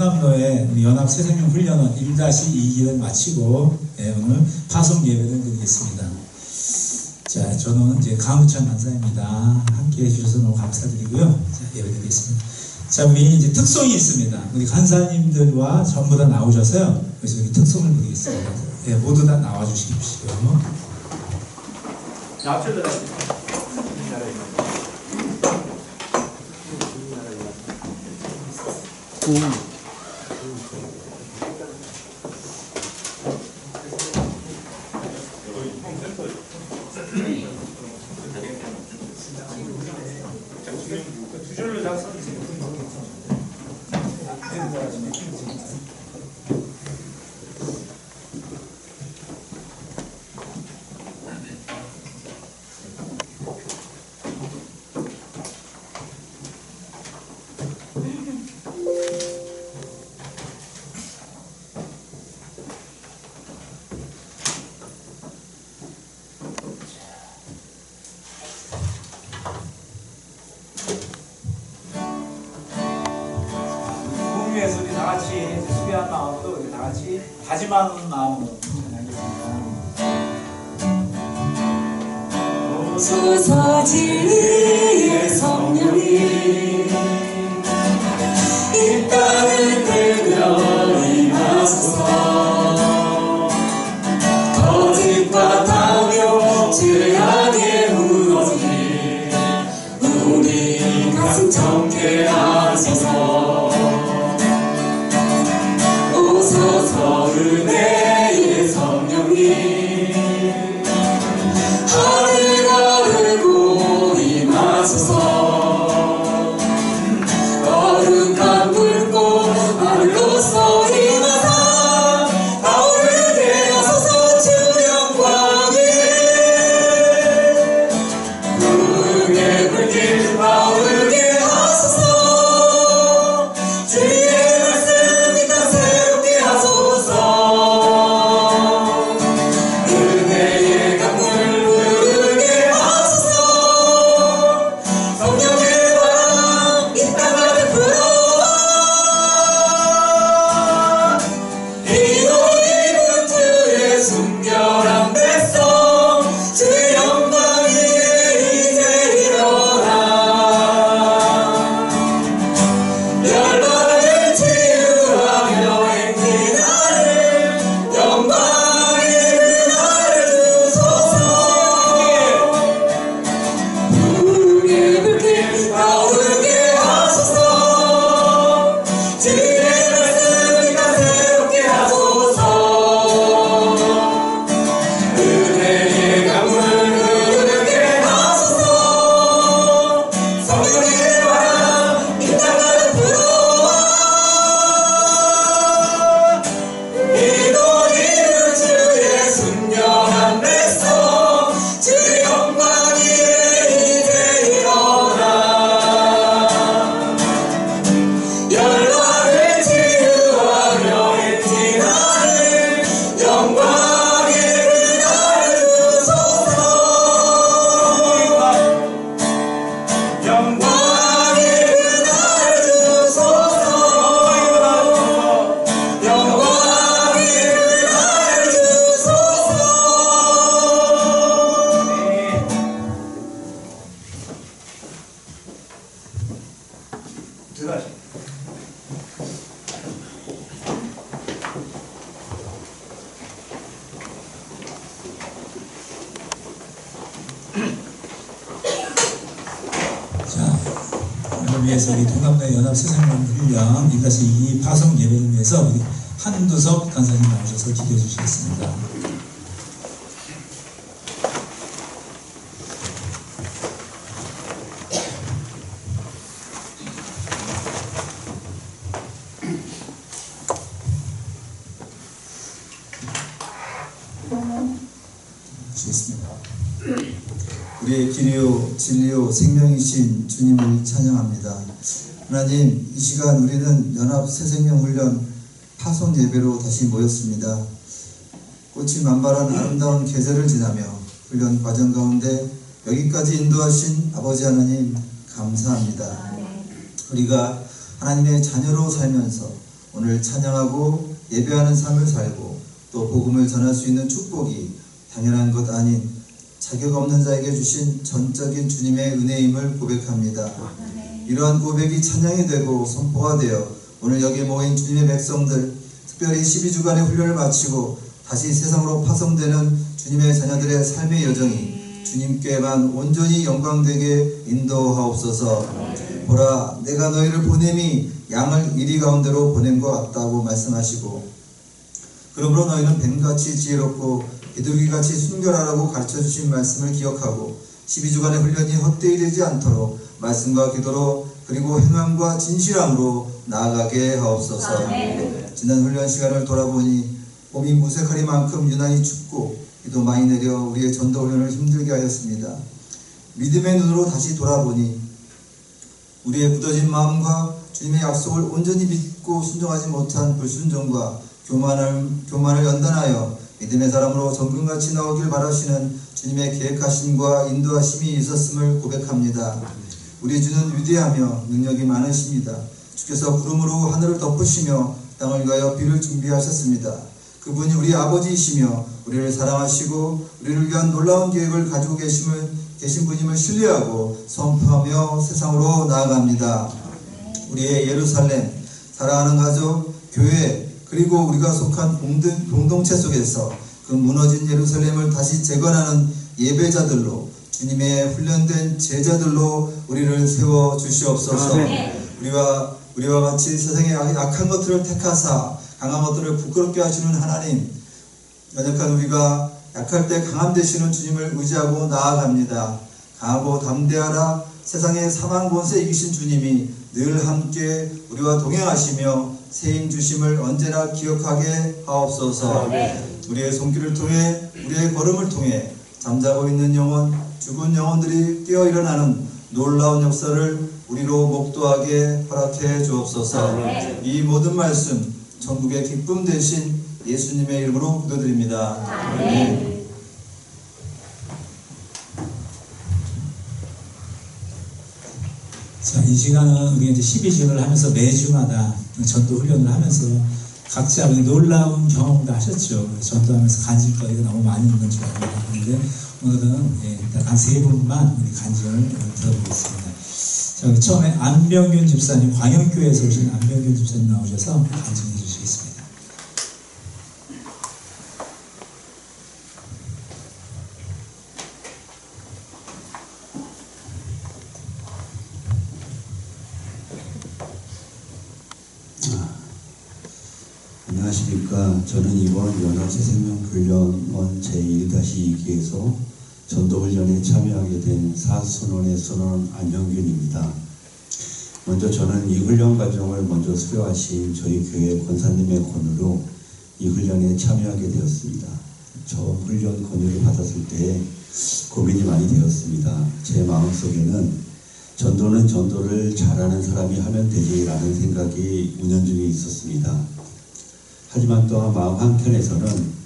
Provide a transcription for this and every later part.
통남로의 우리 연합 새생명 훈련원 1-2기를 마치고 오늘 파송 예배를 드리겠습니다. 자, 저는 이제 강우찬 간사입니다. 함께 해주셔서 너무 감사드리고요. 자, 예배 드리겠습니다. 자, 우리 이제 특송이 있습니다. 우리 간사님들과 전부 다 나오셔서요. 그래서 우리 특송을 드리겠습니다. 모두 다 나와주십시오. 두 줄로 다 써주세요. 위해서 우리 다 같이 수비한 마음으로 우리 다 같이 다짐하는 마음으로 하겠습니다. 오소서 진리의 성령님 이 땅을 들며 임하소서. 거짓과 다며 죄악에 무너진 우리 가슴 청케 하소서. 오소서 은혜의 성령님 하늘 가르고 임하소서. 거룩한 불꽃 하늘로서 임하사 타오르게 하소서. 주 영광에 부흥의 불길 타오르게 하소서. 주의 말씀 이 땅 새롭게 하소서. 은혜의 강물 흐르게 하소서. 성령의 바람 이 땅 가득 불어와 이곳 입은 주의 순결한 백성 주의 영광 위에 이제 일어나 열방을 치유하며 행진하는 영광의 그날을 주소서. 부흥의 불길 타오르게 하소서. 주의 말씀 이 땅 새롭게 하소서. 은혜의 강물 흐르게 하소서. 성령의 바람 이 땅 가득 불어와 이곳 이은 주의 순결한 백성 주의 영광 위에 이제 일어나 열방을 치유하며 행진하는 영광의 그날을 주소서. 영광의 그날을 주소서. 영광의 그날을 주소서. 들어가시죠. 자, 오늘 위해서 우리 통남로의 연합 새생명 훈련 1-2 파송 예배를 위해서 우리 한두섭 간사님 나오셔서 기도해 주시겠습니다. 주시겠습니다. 우리의 길이요 진리요 생명이신 주님을 찬양합니다. 하나님, 이 시간 우리는 연합 새생명훈련 파송 예배로 다시 모였습니다. 꽃이 만발한 아름다운 계절을 지나며 훈련 과정 가운데 여기까지 인도하신 아버지 하나님 감사합니다. 우리가 하나님의 자녀로 살면서 오늘 찬양하고 예배하는 삶을 살고 또 복음을 전할 수 있는 축복이 당연한 것 아닌 자격 없는 자에게 주신 전적인 주님의 은혜임을 고백합니다. 이러한 고백이 찬양이 되고 선포가 되어 오늘 여기에 모인 주님의 백성들, 특별히 12주간의 훈련을 마치고 다시 세상으로 파송되는 주님의 자녀들의 삶의 여정이 주님께만 온전히 영광되게 인도하옵소서. 보라, 내가 너희를 보냄이 양을 이리 가운데로 보낸 것 같다고 말씀하시고, 그러므로 너희는 뱀같이 지혜롭고 비둘기같이 순결하라고 가르쳐주신 말씀을 기억하고 12주간의 훈련이 헛되이 되지 않도록 말씀과 기도로 그리고 행함과 진실함으로 나아가게 하옵소서. 지난 훈련 시간을 돌아보니 봄이 무색하리만큼 유난히 춥고 비도 많이 내려 우리의 전도 훈련을 힘들게 하였습니다. 믿음의 눈으로 다시 돌아보니 우리의 굳어진 마음과 주님의 약속을 온전히 믿고 순종하지 못한 불순종과 교만을 연단하여 믿음의 사람으로 정금같이 나오길 바라시는 주님의 계획하심과 인도하심이 있었음을 고백합니다. 우리 주는 위대하며 능력이 많으십니다. 주께서 구름으로 하늘을 덮으시며 땅을 위하여 비를 준비하셨습니다. 그분이 우리 아버지이시며 우리를 사랑하시고 우리를 위한 놀라운 계획을 가지고 계신 분임을 신뢰하고 선포하며 세상으로 나아갑니다. 우리의 예루살렘, 사랑하는 가족, 교회, 그리고 우리가 속한 공동체 속에서 그 무너진 예루살렘을 다시 재건하는 예배자들로, 주님의 훈련된 제자들로 우리를 세워 주시옵소서. 우리와 같이 세상의 약한 것들을 택하사 강한 것들을 부끄럽게 하시는 하나님, 연약한 우리가 약할 때 강함 되시는 주님을 의지하고 나아갑니다. 강하고 담대하라. 세상의 사망 권세 이기신 주님이 늘 함께 우리와 동행하시며 세임 주심을 언제나 기억하게 하옵소서. 우리의 손길을 통해, 우리의 걸음을 통해 잠자고 있는 영혼, 죽은 영혼들이 깨어 일어나는 놀라운 역사를 우리로 목도하게 허락해 주옵소서. 이 모든 말씀 천국의 기쁨 되신 예수님의 이름으로 기도드립니다. 아멘. 자, 이 시간은 우리 이제 12주를 하면서 매주마다 전도 훈련을 하면서 각자 놀라운 경험도 하셨죠. 전도하면서 간증거리가 너무 많이 있는 줄 압니다. 그런데 오늘은 일단 한 세 분만 우리 간증을 들어보겠습니다. 자, 처음에 안병균 집사님, 광영교회에서 오신 안병균 집사님 나오셔서 간증해 주시겠습니다. 안녕하십니까. 저는 이번 연합새생명훈련원 제1-2기에서 전도훈련에 참여하게 된 사순원의 순원 안병균입니다. 먼저 저는 이 훈련 과정을 먼저 수료하신 저희 교회 권사님의 권유로 이 훈련에 참여하게 되었습니다. 처음 훈련 권유를 받았을 때 고민이 많이 되었습니다. 제 마음속에는 전도는 전도를 잘하는 사람이 하면 되지라는 생각이 운영중에 있었습니다. 하지만 또한 마음 한켠에서는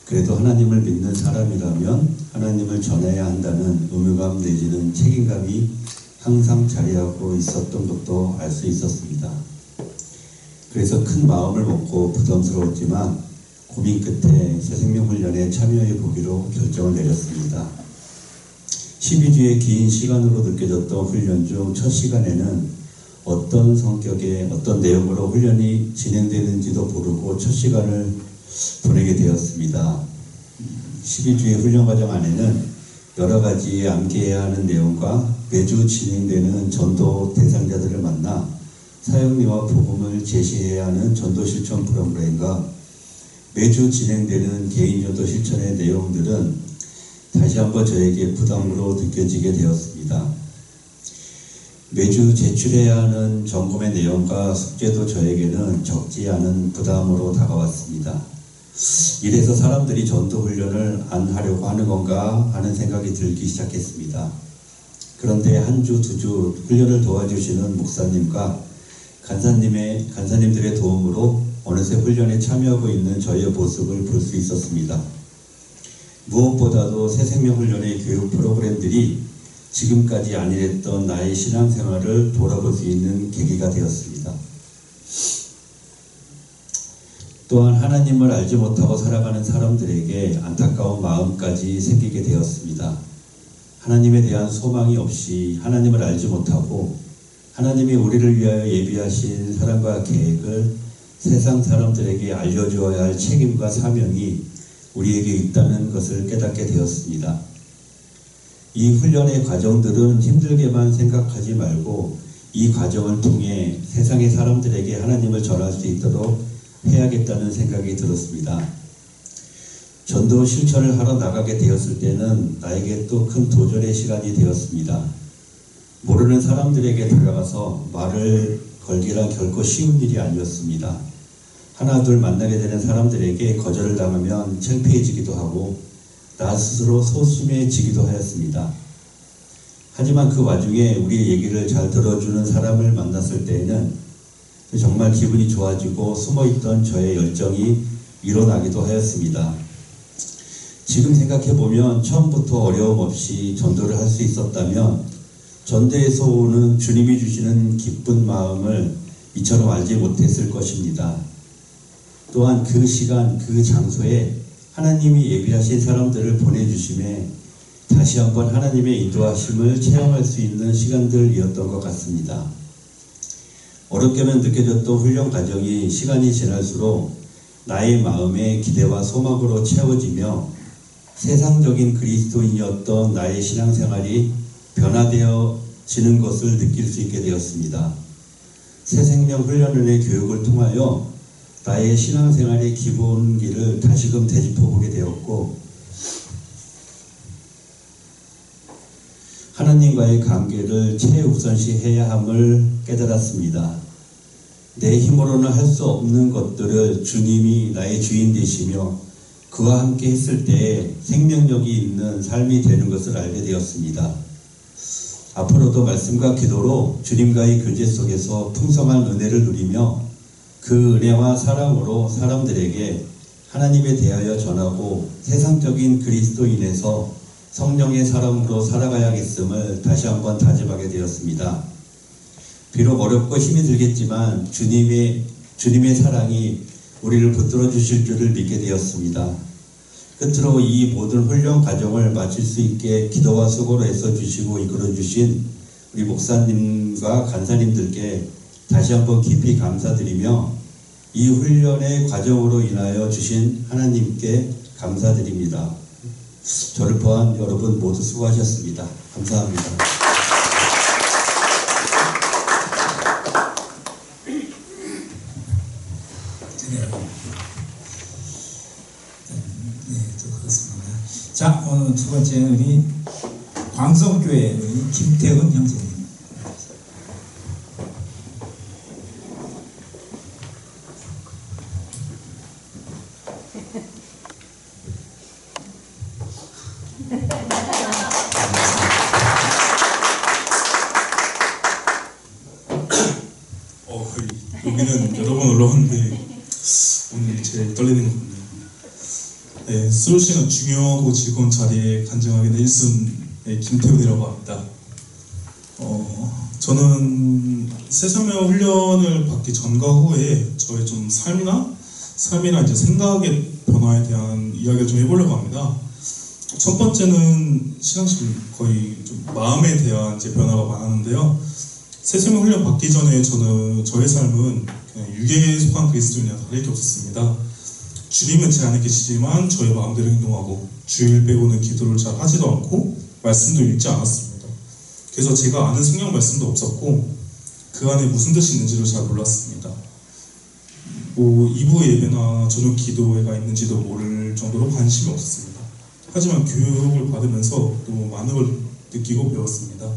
그래도 하나님을 믿는 사람이라면 하나님을 전해야 한다는 의무감 내지는 책임감이 항상 자리하고 있었던 것도 알 수 있었습니다. 그래서 큰 마음을 먹고 부담스러웠지만 고민 끝에 새생명훈련에 참여해 보기로 결정을 내렸습니다. 12주의 긴 시간으로 느껴졌던 훈련 중 첫 시간에는 어떤 성격의 어떤 내용으로 훈련이 진행되는지도 모르고 첫 시간을 보내게 되었습니다. 12주의 훈련 과정 안에는 여러 가지 암기해야 하는 내용과 매주 진행되는 전도 대상자들을 만나 사역리와 복음을 제시해야 하는 전도 실천 프로그램과 매주 진행되는 개인 전도 실천의 내용들은 다시 한번 저에게 부담으로 느껴지게 되었습니다. 매주 제출해야 하는 점검의 내용과 숙제도 저에게는 적지 않은 부담으로 다가왔습니다. 이래서 사람들이 전도 훈련을 안 하려고 하는 건가 하는 생각이 들기 시작했습니다. 그런데 한 주, 두 주 훈련을 도와주시는 목사님과 간사님들의 도움으로 어느새 훈련에 참여하고 있는 저희의 모습을 볼 수 있었습니다. 무엇보다도 새생명훈련의 교육 프로그램들이 지금까지 안일했던 나의 신앙생활을 돌아볼 수 있는 계기가 되었습니다. 또한 하나님을 알지 못하고 살아가는 사람들에게 안타까운 마음까지 생기게 되었습니다. 하나님에 대한 소망이 없이 하나님을 알지 못하고 하나님이 우리를 위하여 예비하신 사랑과 계획을 세상 사람들에게 알려주어야 할 책임과 사명이 우리에게 있다는 것을 깨닫게 되었습니다. 이 훈련의 과정들은 힘들게만 생각하지 말고 이 과정을 통해 세상의 사람들에게 하나님을 전할 수 있도록 해야겠다는 생각이 들었습니다. 전도 실천을 하러 나가게 되었을 때는 나에게 또 큰 도전의 시간이 되었습니다. 모르는 사람들에게 다가가서 말을 걸기란 결코 쉬운 일이 아니었습니다. 하나 둘 만나게 되는 사람들에게 거절을 당하면 창피해지기도 하고 나 스스로 소심해지기도 하였습니다. 하지만 그 와중에 우리의 얘기를 잘 들어주는 사람을 만났을 때에는 정말 기분이 좋아지고 숨어있던 저의 열정이 일어나기도 하였습니다. 지금 생각해보면 처음부터 어려움 없이 전도를 할 수 있었다면 전도에서 오는 주님이 주시는 기쁜 마음을 이처럼 알지 못했을 것입니다. 또한 그 시간, 그 장소에 하나님이 예비하신 사람들을 보내주심에 다시 한번 하나님의 인도하심을 체험할 수 있는 시간들이었던 것 같습니다. 어렵게만 느껴졌던 훈련 과정이 시간이 지날수록 나의 마음의 기대와 소망으로 채워지며 세상적인 그리스도인이었던 나의 신앙생활이 변화되어지는 것을 느낄 수 있게 되었습니다. 새생명 훈련원의 교육을 통하여 나의 신앙생활의 기본기를 다시금 되짚어보게 되었고 하나님과의 관계를 최우선시해야 함을 깨달았습니다. 내 힘으로는 할 수 없는 것들을 주님이 나의 주인 되시며 그와 함께 했을 때 생명력이 있는 삶이 되는 것을 알게 되었습니다. 앞으로도 말씀과 기도로 주님과의 교제 속에서 풍성한 은혜를 누리며 그 은혜와 사랑으로 사람들에게 하나님에 대하여 전하고 세상적인 그리스도인에서 성령의 사람으로 살아가야겠음을 다시 한번 다짐하게 되었습니다. 비록 어렵고 힘이 들겠지만 주님의 사랑이 우리를 붙들어 주실 줄을 믿게 되었습니다. 끝으로 이 모든 훈련 과정을 마칠 수 있게 기도와 수고로 애써 주시고 이끌어 주신 우리 목사님과 간사님들께 다시 한번 깊이 감사드리며 이 훈련의 과정으로 인하여 주신 하나님께 감사드립니다. 저를 포함 여러분 모두 수고하셨습니다. 감사합니다. 자, 오늘 두 번째는 우리 광성교회 우리 김태훈 형제님. 여기는 여러 번 올라왔는데 오늘 제일 떨리는 것 같네요. 네, 수요시간 중요하고 즐거운 자리에 간증하게 된 1순 김태훈이라고 합니다. 저는 새생명 훈련을 받기 전과 후에 저의 좀 삶이나 이제 생각의 변화에 대한 이야기를 좀 해보려고 합니다. 첫 번째는 신앙심 거의 좀 마음에 대한 이제 변화가 많았는데요. 새생명 훈련 받기 전에 저의 삶은 그냥 육에 속한 그리스도인이라 다를 게 없었습니다. 주님은 제 안에 계시지만 저의 마음대로 행동하고 주일 빼고는 기도를 잘 하지도 않고 말씀도 읽지 않았습니다. 그래서 제가 아는 성경 말씀도 없었고 그 안에 무슨 뜻이 있는지를 잘 몰랐습니다. 이부 예배나 저녁 기도회가 있는지도 모를 정도로 관심이 없었습니다. 하지만 교육을 받으면서 너무 많은 걸 느끼고 배웠습니다.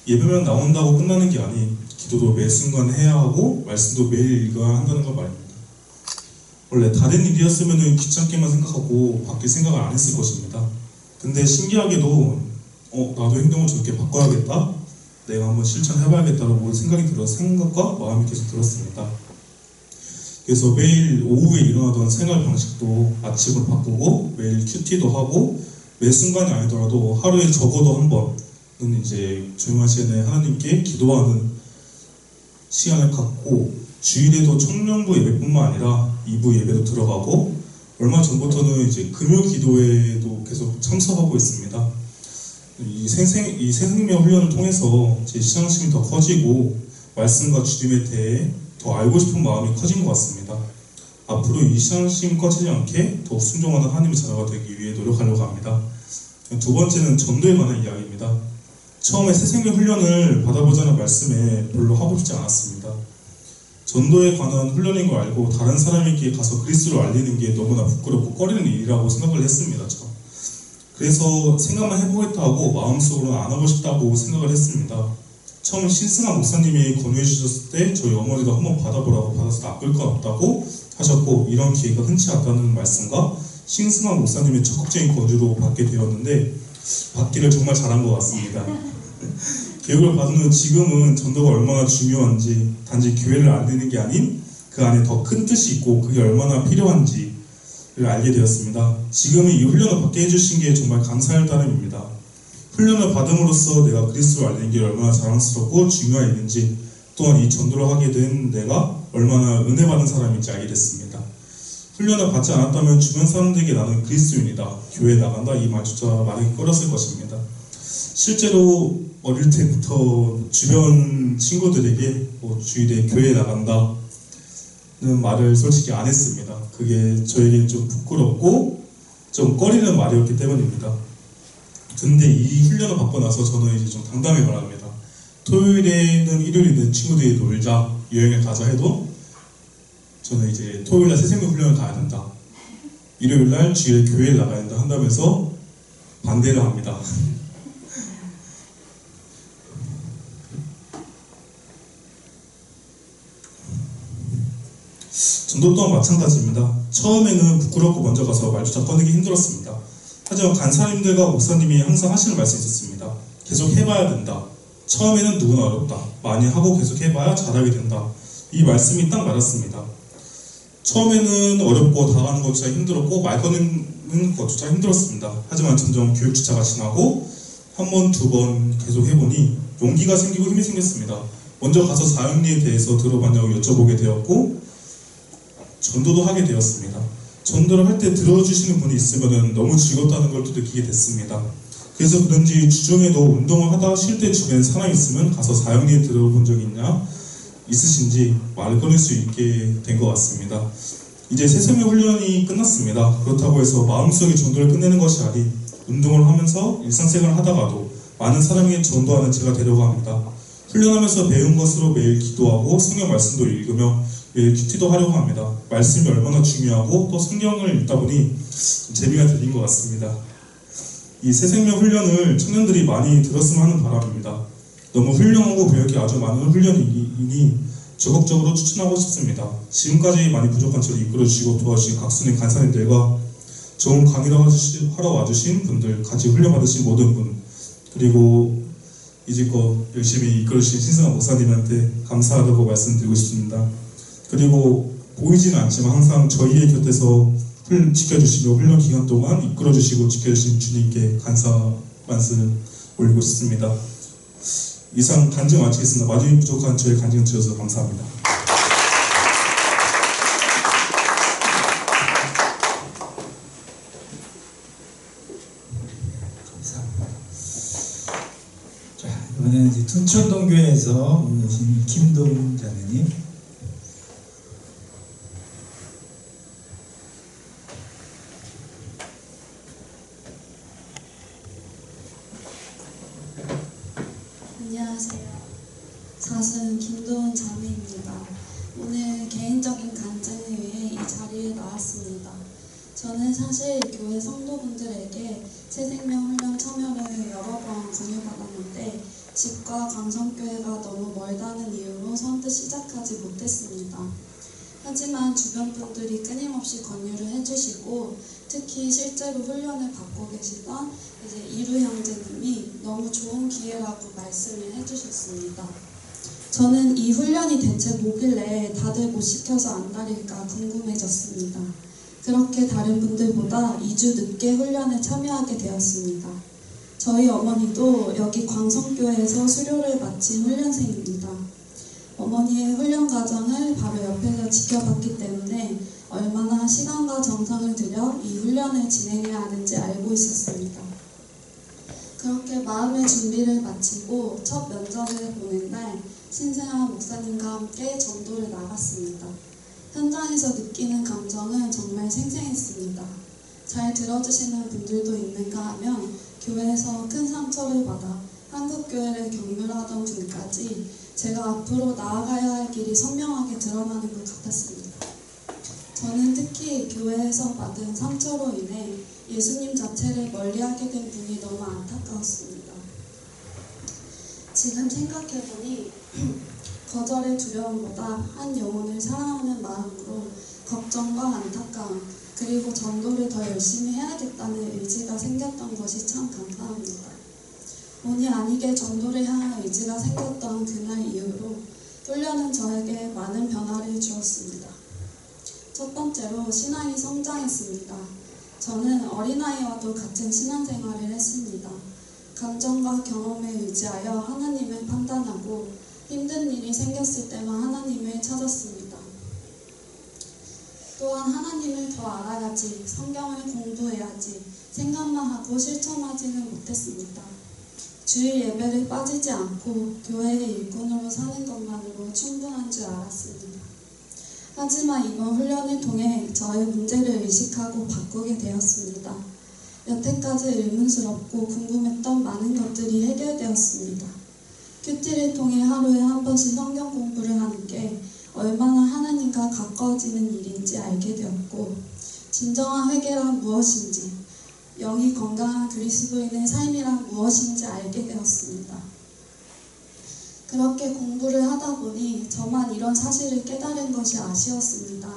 예배만 나온다고 끝나는 게 아닌 기도도 매 순간 해야 하고 말씀도 매일 읽어야 한다는 걸 말입니다. 원래 다른 일이었으면 귀찮게만 생각하고 바뀔 생각을 안 했을 것입니다. 근데 신기하게도 나도 행동을 저렇게 바꿔야겠다, 내가 한번 실천해봐야겠다라고 생각과 마음이 계속 들었습니다. 그래서 매일 오후에 일어나던 생활 방식도 아침으로 바꾸고 매일 큐티도 하고 매 순간이 아니더라도 하루에 적어도 한 번은 이제 조용한 시간에 하나님께 기도하는 시간을 갖고 주일에도 청년부 예배뿐만 아니라 2부 예배도 들어가고 얼마 전부터는 이제 금요 기도회도 계속 참석하고 있습니다. 이 새생명 훈련을 통해서 제 신앙심이 더 커지고 말씀과 주님에 대해 더 알고 싶은 마음이 커진 것 같습니다. 앞으로 이 신앙심이 꺼지지 않게 더욱 순종하는 하나님의 자녀가 되기 위해 노력하려고 합니다. 두 번째는 전도에 관한 이야기입니다. 처음에 새생명 훈련을 받아보자는 말씀에 별로 하고 싶지 않았습니다. 전도에 관한 훈련인 걸 알고 다른 사람에게 가서 그리스도를 알리는 게 너무나 부끄럽고 꺼리는 일이라고 생각을 했습니다. 그래서 생각만 해보겠다 하고 마음속으로는 안 하고 싶다고 생각을 했습니다. 처음 신승환 목사님이 권유해 주셨을 때 저희 어머니도 한번 받아보라고 받아서 나쁠 건 없다고 하셨고 이런 기회가 흔치 않다는 말씀과 신승환 목사님의 적극적인 권유로 받게 되었는데 받기를 정말 잘한 것 같습니다. 교육을 받은 후 지금은 전도가 얼마나 중요한지 단지 교회를 알리는 게 아닌 그 안에 더 큰 뜻이 있고 그게 얼마나 필요한지를 알게 되었습니다. 지금은 이 훈련을 받게 해주신 게 정말 감사할 따름입니다. 훈련을 받음으로써 내가 그리스도를 알리는 게 얼마나 자랑스럽고 중요했는지 또한 이 전도를 하게 된 내가 얼마나 은혜 받은 사람인지 알게 됐습니다. 훈련을 받지 않았다면 주변 사람들에게 나는 그리스도인이다, 교회에 나간다 이 말조차 말하기 꺼렸을 것입니다. 실제로 어릴 때부터 주변 친구들에게 주일에 교회에 나간다는 말을 솔직히 안 했습니다. 그게 저에게 좀 부끄럽고 좀 꺼리는 말이었기 때문입니다. 근데 이 훈련을 받고 나서 저는 이제 좀 당당히 말합니다. 토요일에는 일요일에는 친구들이 놀자, 여행을 가자 해도 저는 이제 토요일날 새생명 훈련을 가야 된다. 일요일날 주일에 교회를 나가야 된다 한다면서 반대를 합니다. 전도 또한 마찬가지입니다. 처음에는 부끄럽고 먼저 가서 말조차 꺼내기 힘들었습니다. 하지만 간사님들과 목사님이 항상 하시는 말씀이 있었습니다. 계속 해봐야 된다. 처음에는 누구나 어렵다. 많이 하고 계속 해봐야 잘하게 된다. 이 말씀이 딱 맞았습니다. 처음에는 어렵고 다가가는 것조차 힘들었고 말 꺼내는 것조차 힘들었습니다. 하지만 점점 교육 주차가 지나고 한 번, 두 번 계속 해보니 용기가 생기고 힘이 생겼습니다. 먼저 가서 사역리에 대해서 들어봤냐고 여쭤보게 되었고 전도도 하게 되었습니다. 전도를 할 때 들어주시는 분이 있으면 너무 즐겁다는 걸 또 느끼게 됐습니다. 그래서 그런지 주중에도 운동을 하다 쉴 때 주변에 사람이 있으면 가서 사역리에 들어본 적이 있으신지 말을 꺼낼 수 있게 된 것 같습니다. 이제 새생명 훈련이 끝났습니다. 그렇다고 해서 마음속에 전도를 끝내는 것이 아닌 운동을 하면서 일상생활을 하다가도 많은 사람에게 전도하는 제가 되려고 합니다. 훈련하면서 배운 것으로 매일 기도하고 성경 말씀도 읽으며 매일 큐티도 하려고 합니다. 말씀이 얼마나 중요하고 또 성경을 읽다 보니 좀 재미가 들린 것 같습니다. 이 새생명 훈련을 청년들이 많이 들었으면 하는 바람입니다. 너무 훌륭하고 배울 게 아주 많은 훈련이니 적극적으로 추천하고 싶습니다. 지금까지 많이 부족한 저를 이끌어주시고 도와주신 각순의 간사님들과 좋은 강의를 하러 와주신 분들, 같이 훈련받으신 모든 분, 그리고 이제껏 열심히 이끌어주신 신승환 목사님한테 감사하다고 말씀드리고 싶습니다. 그리고 보이지는 않지만 항상 저희의 곁에서 지켜주시며 훈련 기간 동안 이끌어주시고 지켜주신 주님께 감사 말씀 올리고 싶습니다. 이상 간증 마치겠습니다. 마중이 부족한 저의 간증을 들어주셔서 감사합니다. 감사합니다. 자, 이번에는 이제 둔천동교회에서 오신 김동훈 자매님. 안녕하세요. 사순 김도훈 자매입니다. 오늘 개인적인 간증을 위해 이 자리에 나왔습니다. 저는 사실 교회 성도분들에게 새생명 훈련 참여를 여러 번 권유받았는데 집과 강성교회가 너무 멀다는 이유로 선뜻 시작하지 못했습니다. 하지만 주변 분들이 끊임없이 권유를 해주시고 특히 실제로 훈련을 받고 계시던 이제 이루 형제님이 너무 좋은 기회라고 말씀을 해주셨습니다. 저는 이 훈련이 대체 뭐길래 다들 못 시켜서 안 다닐까 궁금해졌습니다. 그렇게 다른 분들보다 2주 늦게 훈련에 참여하게 되었습니다. 저희 어머니도 여기 광성교회에서 수료를 마친 훈련생입니다. 어머니의 훈련 과정을 바로 옆에서 지켜봤기 때문에 얼마나 시간과 정성을 들여 이 훈련을 진행해야 하는지 알고 있었습니다. 그렇게 마음의 준비를 마치고 첫 면접을 보는 날 신승환 목사님과 함께 전도를 나갔습니다. 현장에서 느끼는 감정은 정말 생생했습니다. 잘 들어주시는 분들도 있는가 하면 교회에서 큰 상처를 받아 한국교회를 경멸하던 분까지 제가 앞으로 나아가야 할 길이 선명하게 드러나는 것 같았습니다. 저는 특히 교회에서 받은 상처로 인해 예수님 자체를 멀리하게 된 분이 너무 안타까웠습니다. 지금 생각해보니 거절의 두려움보다 한 영혼을 사랑하는 마음으로 걱정과 안타까움 그리고 전도를 더 열심히 해야겠다는 의지가 생겼던 것이 참 감사합니다. 본의 아니게 전도를 향한 의지가 생겼던 그날 이후로 훈련은 저에게 많은 변화를 주었습니다. 첫 번째로 신앙이 성장했습니다. 저는 어린아이와도 같은 신앙생활을 했습니다. 감정과 경험에 의지하여 하나님을 판단하고 힘든 일이 생겼을 때만 하나님을 찾았습니다. 또한 하나님을 더 알아야지, 성경을 공부해야지 생각만 하고 실천하지는 못했습니다. 주일 예배를 빠지지 않고 교회의 일꾼으로 사는 것만으로 충분한 줄 알았습니다. 하지만 이번 훈련을 통해 저의 문제를 의식하고 바꾸게 되었습니다. 여태까지 의문스럽고 궁금했던 많은 것들이 해결되었습니다. 큐티를 통해 하루에 한 번씩 성경 공부를 하는 게 얼마나 하나님과 가까워지는 일인지 알게 되었고, 진정한 회개란 무엇인지, 영이 건강한 그리스도인의 삶이란 무엇인지 알게 되었습니다. 그렇게 공부를 하다 보니 저만 이런 사실을 깨달은 것이 아쉬웠습니다.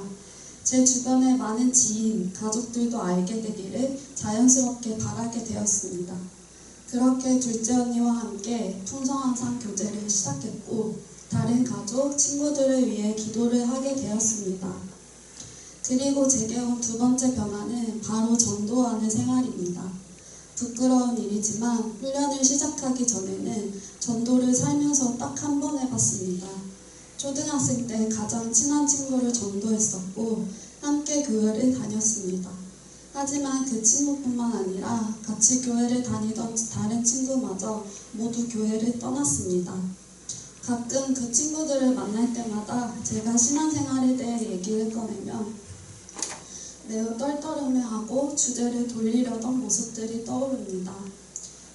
제 주변의 많은 지인, 가족들도 알게 되기를 자연스럽게 바라게 되었습니다. 그렇게 둘째 언니와 함께 풍성한상 교제를 시작했고 다른 가족, 친구들을 위해 기도를 하게 되었습니다. 그리고 제게 온 두 번째 변화는 바로 전도하는 생활입니다. 부끄러운 일이지만 훈련을 시작하기 전에는 전도를 살면서 딱 한 번 해봤습니다. 초등학생 때 가장 친한 친구를 전도했었고 함께 교회를 다녔습니다. 하지만 그 친구뿐만 아니라 같이 교회를 다니던 다른 친구마저 모두 교회를 떠났습니다. 가끔 그 친구들을 만날 때마다 제가 신앙생활에 대해 얘기를 꺼내면 매우 떨떠름해하고 주제를 돌리려던 모습들이 떠오릅니다.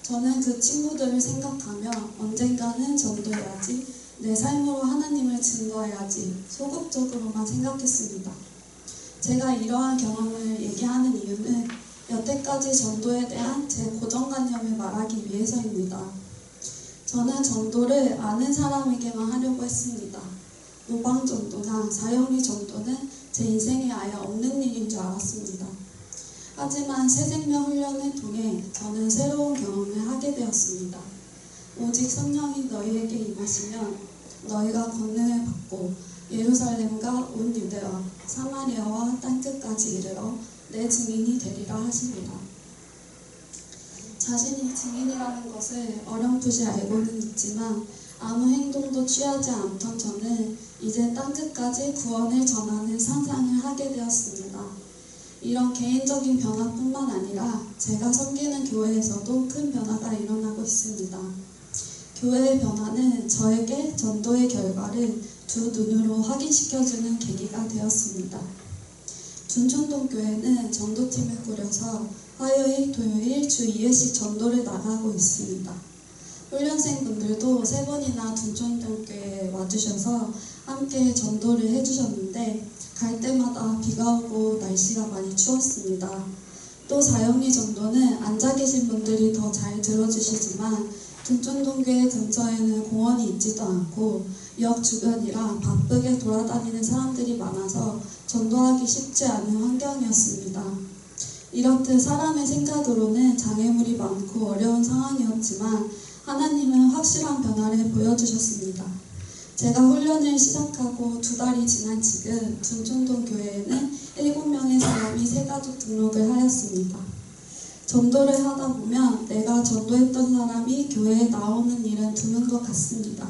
저는 그 친구들을 생각하며 언젠가는 전도해야지, 내 삶으로 하나님을 증거해야지 소극적으로만 생각했습니다. 제가 이러한 경험을 얘기하는 이유는 여태까지 전도에 대한 제 고정관념을 말하기 위해서입니다. 저는 전도를 아는 사람에게만 하려고 했습니다. 모방전도나 사형리 전도는 제 인생에 아예 없는 일인 줄 알았습니다. 하지만 새생명 훈련을 통해 저는 새로운 경험을 하게 되었습니다. 오직 성령이 너희에게 임하시면 너희가 권능을 받고 예루살렘과 온 유대와 사마리아와 땅끝까지 이르러 내 증인이 되리라 하시니라. 자신이 증인이라는 것을 어렴풋이 알고는 있지만 아무 행동도 취하지 않던 저는 이제 땅끝까지 구원을 전하는 상상을 하게 되었습니다. 이런 개인적인 변화뿐만 아니라 제가 섬기는 교회에서도 큰 변화가 일어나고 있습니다. 교회의 변화는 저에게 전도의 결과를 두 눈으로 확인시켜주는 계기가 되었습니다. 둔촌동교회는 전도팀을 꾸려서 화요일, 토요일 주 2회씩 전도를 나가고 있습니다. 훈련생분들도 3번이나 둔촌동교회에 와주셔서 함께 전도를 해주셨는데 갈 때마다 비가 오고 날씨가 많이 추웠습니다. 또 사형리 전도는 앉아 계신 분들이 더 잘 들어주시지만 둔촌동교회 근처에는 공원이 있지도 않고 역 주변이라 바쁘게 돌아다니는 사람들이 많아서 전도하기 쉽지 않은 환경이었습니다. 이렇듯 사람의 생각으로는 장애물이 많고 어려운 상황이었지만 하나님은 확실한 변화를 보여주셨습니다. 제가 훈련을 시작하고 2달이 지난 지금 둔촌동 교회에는 7명의 사람이 새가족 등록을 하였습니다. 전도를 하다 보면 내가 전도했던 사람이 교회에 나오는 일은 드문 것 같습니다.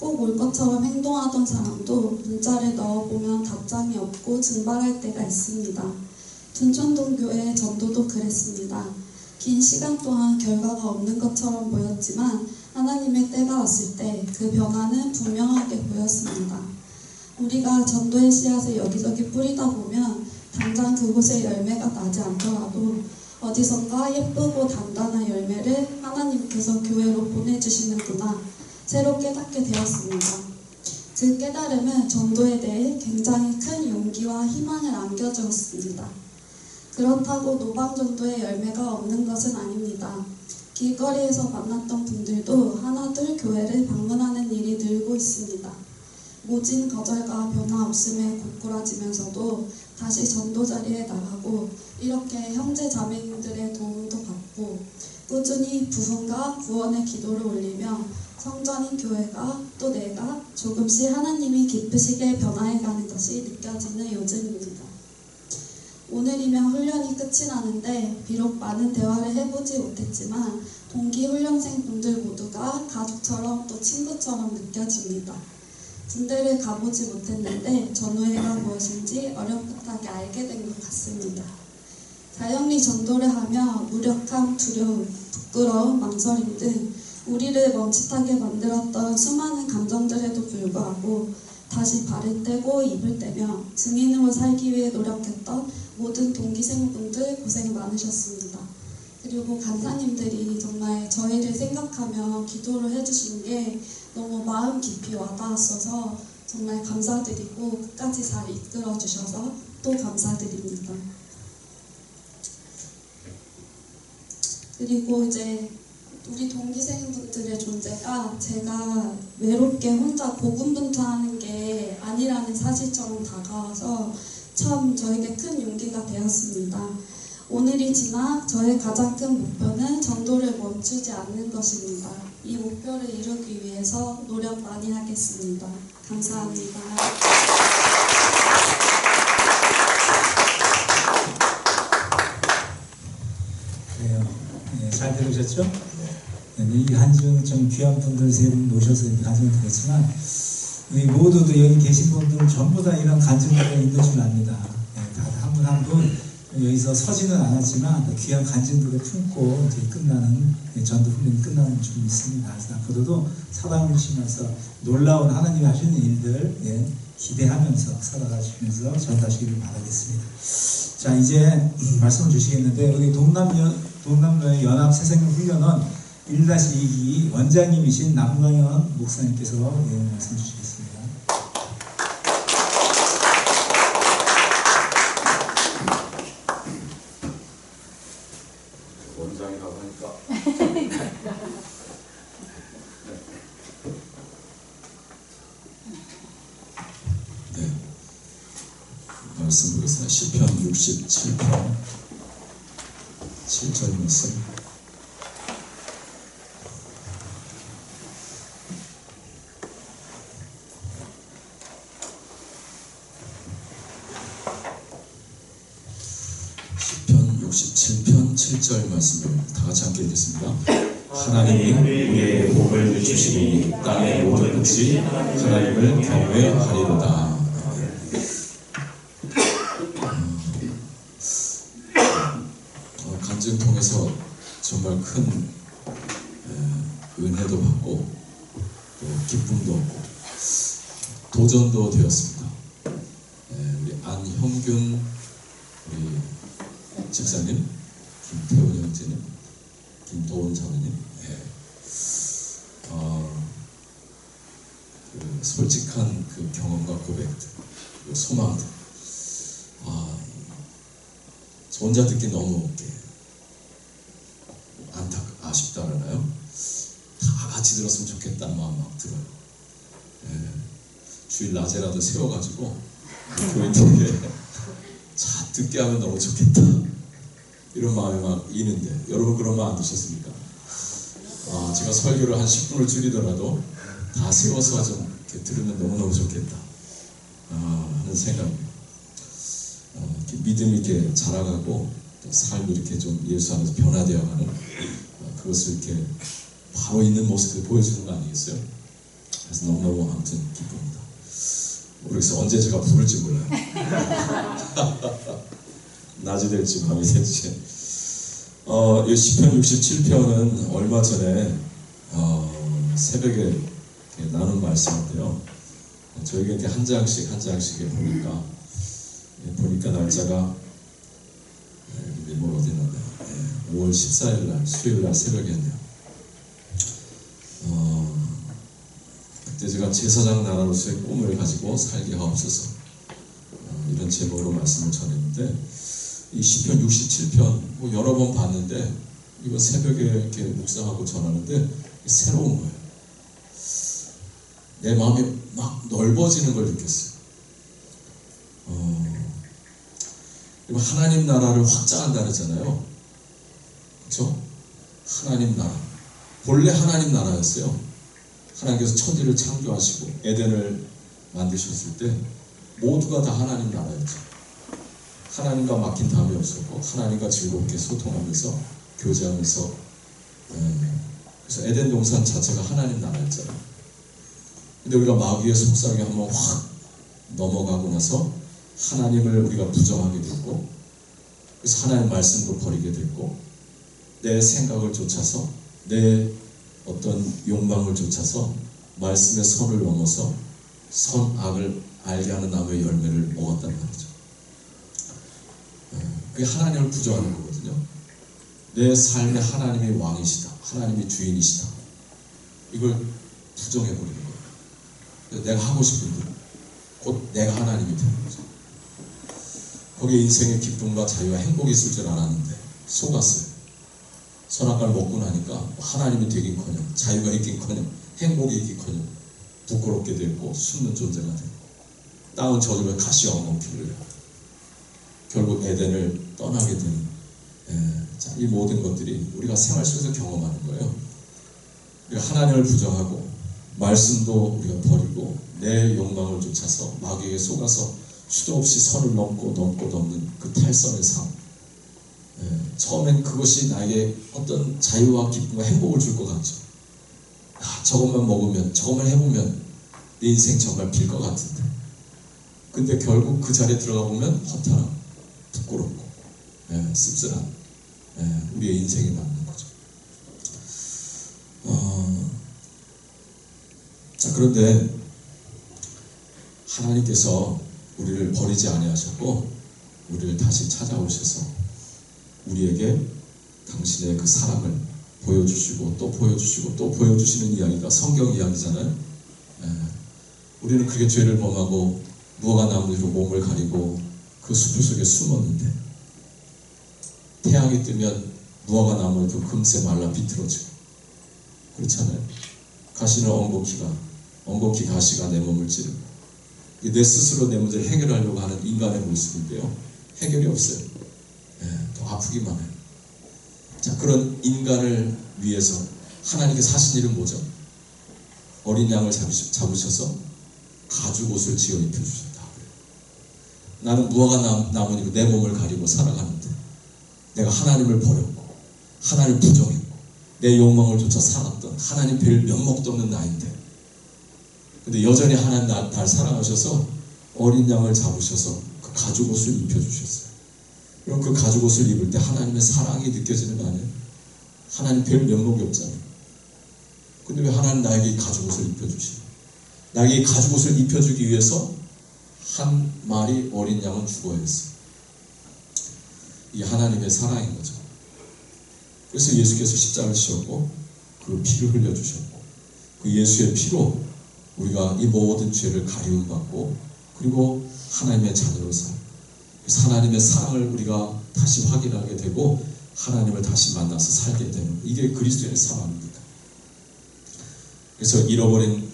꼭 올 것처럼 행동하던 사람도 문자를 넣어보면 답장이 없고 증발할 때가 있습니다. 둔촌동교회 전도도 그랬습니다. 긴 시간 동안 결과가 없는 것처럼 보였지만 하나님의 때가 왔을 때 그 변화는 분명하게 보였습니다. 우리가 전도의 씨앗을 여기저기 뿌리다 보면 당장 그곳에 열매가 나지 않더라도 어디선가 예쁘고 단단한 열매를 하나님께서 교회로 보내주시는구나 새로 깨닫게 되었습니다. 그 깨달음은 전도에 대해 굉장히 큰 용기와 희망을 안겨주었습니다. 그렇다고 노방전도의 열매가 없는 것은 아닙니다. 길거리에서 만났던 분들도 하나둘 교회를 방문하는 일이 늘고 있습니다. 모진 거절과 변화 없음에 고꾸라지면서도 다시 전도 자리에 나가고 이렇게 형제 자매님들의 도움도 받고 꾸준히 부흥과 구원의 기도를 올리며 성전인 교회가 또 내가 조금씩 하나님이 기쁘시게 변화해가는 것이 느껴지는 요즘입니다. 오늘이면 훈련이 끝이 나는데 비록 많은 대화를 해보지 못했지만 동기 훈련생 분들 모두가 가족처럼 또 친구처럼 느껴집니다. 군대를 가보지 못했는데 전우회가 무엇인지 어렴풋하게 알게 된 것 같습니다. 자영리 전도를 하며 무력함, 두려움, 부끄러움, 망설임 등 우리를 멈칫하게 만들었던 수많은 감정들에도 불구하고 다시 발을 떼고 입을 떼며 증인으로 살기 위해 노력했던 모든 동기생분들 고생 많으셨습니다. 그리고 간사님들이 정말 저희를 생각하며 기도를 해주신 게 너무 마음 깊이 와닿았어서 정말 감사드리고 끝까지 잘 이끌어 주셔서 또 감사드립니다. 그리고 이제 우리 동기생분들의 존재가 제가 외롭게 혼자 고군분투하는 게 아니라는 사실처럼 다가와서 참 저에게 큰 용기가 되었습니다. 오늘이 지나 저의 가장 큰 목표는 전도를 멈추지 않는 것입니다. 이 목표를 이루기 위해서 노력 많이 하겠습니다. 감사합니다. 그래요. 네, 잘 들으셨죠? 네, 이 한증 좀 귀한 분들 세 분 모셔서 이렇게 간증을 드렸지만 우리 모두도 여기 계신 분들 전부 다 이런 간증들이 있는 줄 압니다. 네, 한 분 한 분 여기서 서지는 않았지만 귀한 간증들을 품고 이제 끝나는 전도 훈련이 끝나는 줄 믿습니다. 그래서 앞으로도 사랑을 주시면서 놀라운 하나님이 하시는 일들 기대하면서 살아가시면서 전도하시기를 바라겠습니다. 자, 이제 말씀을 주시겠는데 우리 동남로의 연합 새생명 훈련원 1-2기 원장님이신 남광현 목사님께서 말씀 주시겠습니다. 원장이라고 하니까 네, 말씀 보겠습니다. 시편 67편 7절 말씀. 시편 67편 7절 말씀을 다 같이 함께 읽겠습니다. 하나님이 우리의 복을 주시니 땅의 모든 끝이 하나님을 경외하리로다. 간증 통해서 정말 큰 은혜도 받고 또 기쁨도 얻고 도전도 되었습니다. 우리 안형균 우리 집사님, 김태훈 형제님, 김도훈 자매님, 그 솔직한 그 경험과 고백들, 그 소망들, 저 혼자 듣기 너무 아쉽다라나요? 다 같이 들었으면 좋겠다는 마음 막 들어요. 주일 낮에라도 세워가지고 교인들에게 자 듣게 하면 너무 좋겠다 이런 마음이 막 있는데 여러분 그런 마음 안 드셨습니까? 제가 설교를 한 10분을 줄이더라도 다 세워서 좀 이렇게 들으면 너무너무 좋겠다 하는 생각이에요. 믿음이 이렇게 자라가고 또 삶이 이렇게 좀 예수 안에서 변화되어가는 그것을 이렇게 바로 있는 모습을 보여주는 거 아니겠어요? 그래서 너무너무 아무튼 기쁩니다. 모르겠어요. 언제 제가 부를지 몰라요. 낮이 될지 밤이 될지. 이 시편 67편은 얼마 전에 새벽에 나눈 말씀인데요. 저에게 이렇게 한 장씩 보니까 날짜가 메모를 어디 놨나? 5월 14일 날 수요일 날 새벽이었네요. 그때 제가 제사장 나라로서의 꿈을 가지고 살게 하옵소서 이런 제목으로 말씀을 전했는데 이 시편 67편 뭐 여러 번 봤는데 이거 새벽에 이렇게 묵상하고 전하는데 새로운 거예요. 내 마음이 막 넓어지는 걸 느꼈어요. 그리고 하나님 나라를 확장한다 그러잖아요. 그렇죠? 하나님 나라. 본래 하나님 나라였어요. 하나님께서 천지를 창조하시고 에덴을 만드셨을 때 모두가 다 하나님 나라였죠. 하나님과 막힌 담이 없었고 하나님과 즐겁게 소통하면서 교제하면서 그래서 에덴 동산 자체가 하나님 나라였잖아요. 근데 우리가 마귀의 속삭임에 한번 확 넘어가고 나서 하나님을 우리가 부정하게 됐고 그래서 하나님 말씀도 버리게 됐고 내 생각을 쫓아서 내 어떤 욕망을 쫓아서 말씀의 선을 넘어서 선악을 알게 하는 나무의 열매를 먹었단 말이죠. 그게 하나님을 부정하는 거거든요. 내 삶에 하나님이 왕이시다. 하나님이 주인이시다. 이걸 부정해버리는 거예요. 내가 하고 싶은 대로 곧 내가 하나님이 되는 거죠. 거기에 인생의 기쁨과 자유와 행복이 있을 줄 알았는데 속았어요. 선악과를 먹고 나니까 하나님이 되긴커녕 자유가 있긴커녕 행복이 있긴커녕 부끄럽게 됐고 숨는 존재가 됐고 땅은 저주를 가시와 엉겅퀴를 결국 에덴을 떠나게 되는 자, 이 모든 것들이 우리가 생활 속에서 경험하는 거예요. 우리가 하나님을 부정하고 말씀도 우리가 버리고 내 욕망을 쫓아서 마귀에게 속아서 수도 없이 선을 넘고 넘는 그 탈선의 삶. 처음엔 그것이 나에게 어떤 자유와 기쁨과 행복을 줄 것 같죠. 저것만 먹으면 저것만 해보면 내 인생 정말 빌 것 같은데 근데 결국 그 자리에 들어가 보면 허탈하고 부끄럽고 씁쓸한 우리의 인생이 남는 거죠. 자, 그런데 하나님께서 우리를 버리지 아니하셨고 우리를 다시 찾아오셔서 우리에게 당신의 그 사랑을 보여주시고 또 보여주시고 또 보여주시는 이야기가 성경 이야기잖아요. 우리는 그렇게 죄를 범하고 무화과 나무로 몸을 가리고 그 숲을 속에 숨었는데 태양이 뜨면 무화과 나무도 금세 말라 비틀어지고 그렇잖아요. 가시는 엉겅퀴 가시가 내 몸을 찌르고 내 스스로 내 문제를 해결하려고 하는 인간의 모습인데요. 해결이 없어요. 더 아프기만 해요. 자, 그런 인간을 위해서 하나님께서 하신 일은 뭐죠? 어린 양을 잡으셔서 가죽옷을 지어 입혀주셨다. 나는 무화과 나무니까 내 몸을 가리고 살아가는데 내가 하나님을 버렸고 하나님을 부정했고 내 욕망을 쫓아 살았던 하나님 뵐 면목도 없는 나인데 근데 여전히 하나님 날 사랑하셔서 어린 양을 잡으셔서 그 가죽옷을 입혀주셨어요. 그럼 그 가죽옷을 입을 때 하나님의 사랑이 느껴지는 거 아니에요? 하나님 별 면목이 없잖아요. 근데 왜 하나님 나에게 가죽옷을 입혀주시고 나에게 가죽옷을 입혀주기 위해서 한 마리 어린 양은 죽어야 했어요. 이게 하나님의 사랑인 거죠. 그래서 예수께서 십자가를 지셨고 그 피를 흘려주셨고 그 예수의 피로 우리가 이 모든 죄를 가리움받고 그리고 하나님의 자녀로 살고 그래서 하나님의 사랑을 우리가 다시 확인하게 되고 하나님을 다시 만나서 살게 되는 이게 그리스도의 사랑입니다. 그래서 잃어버린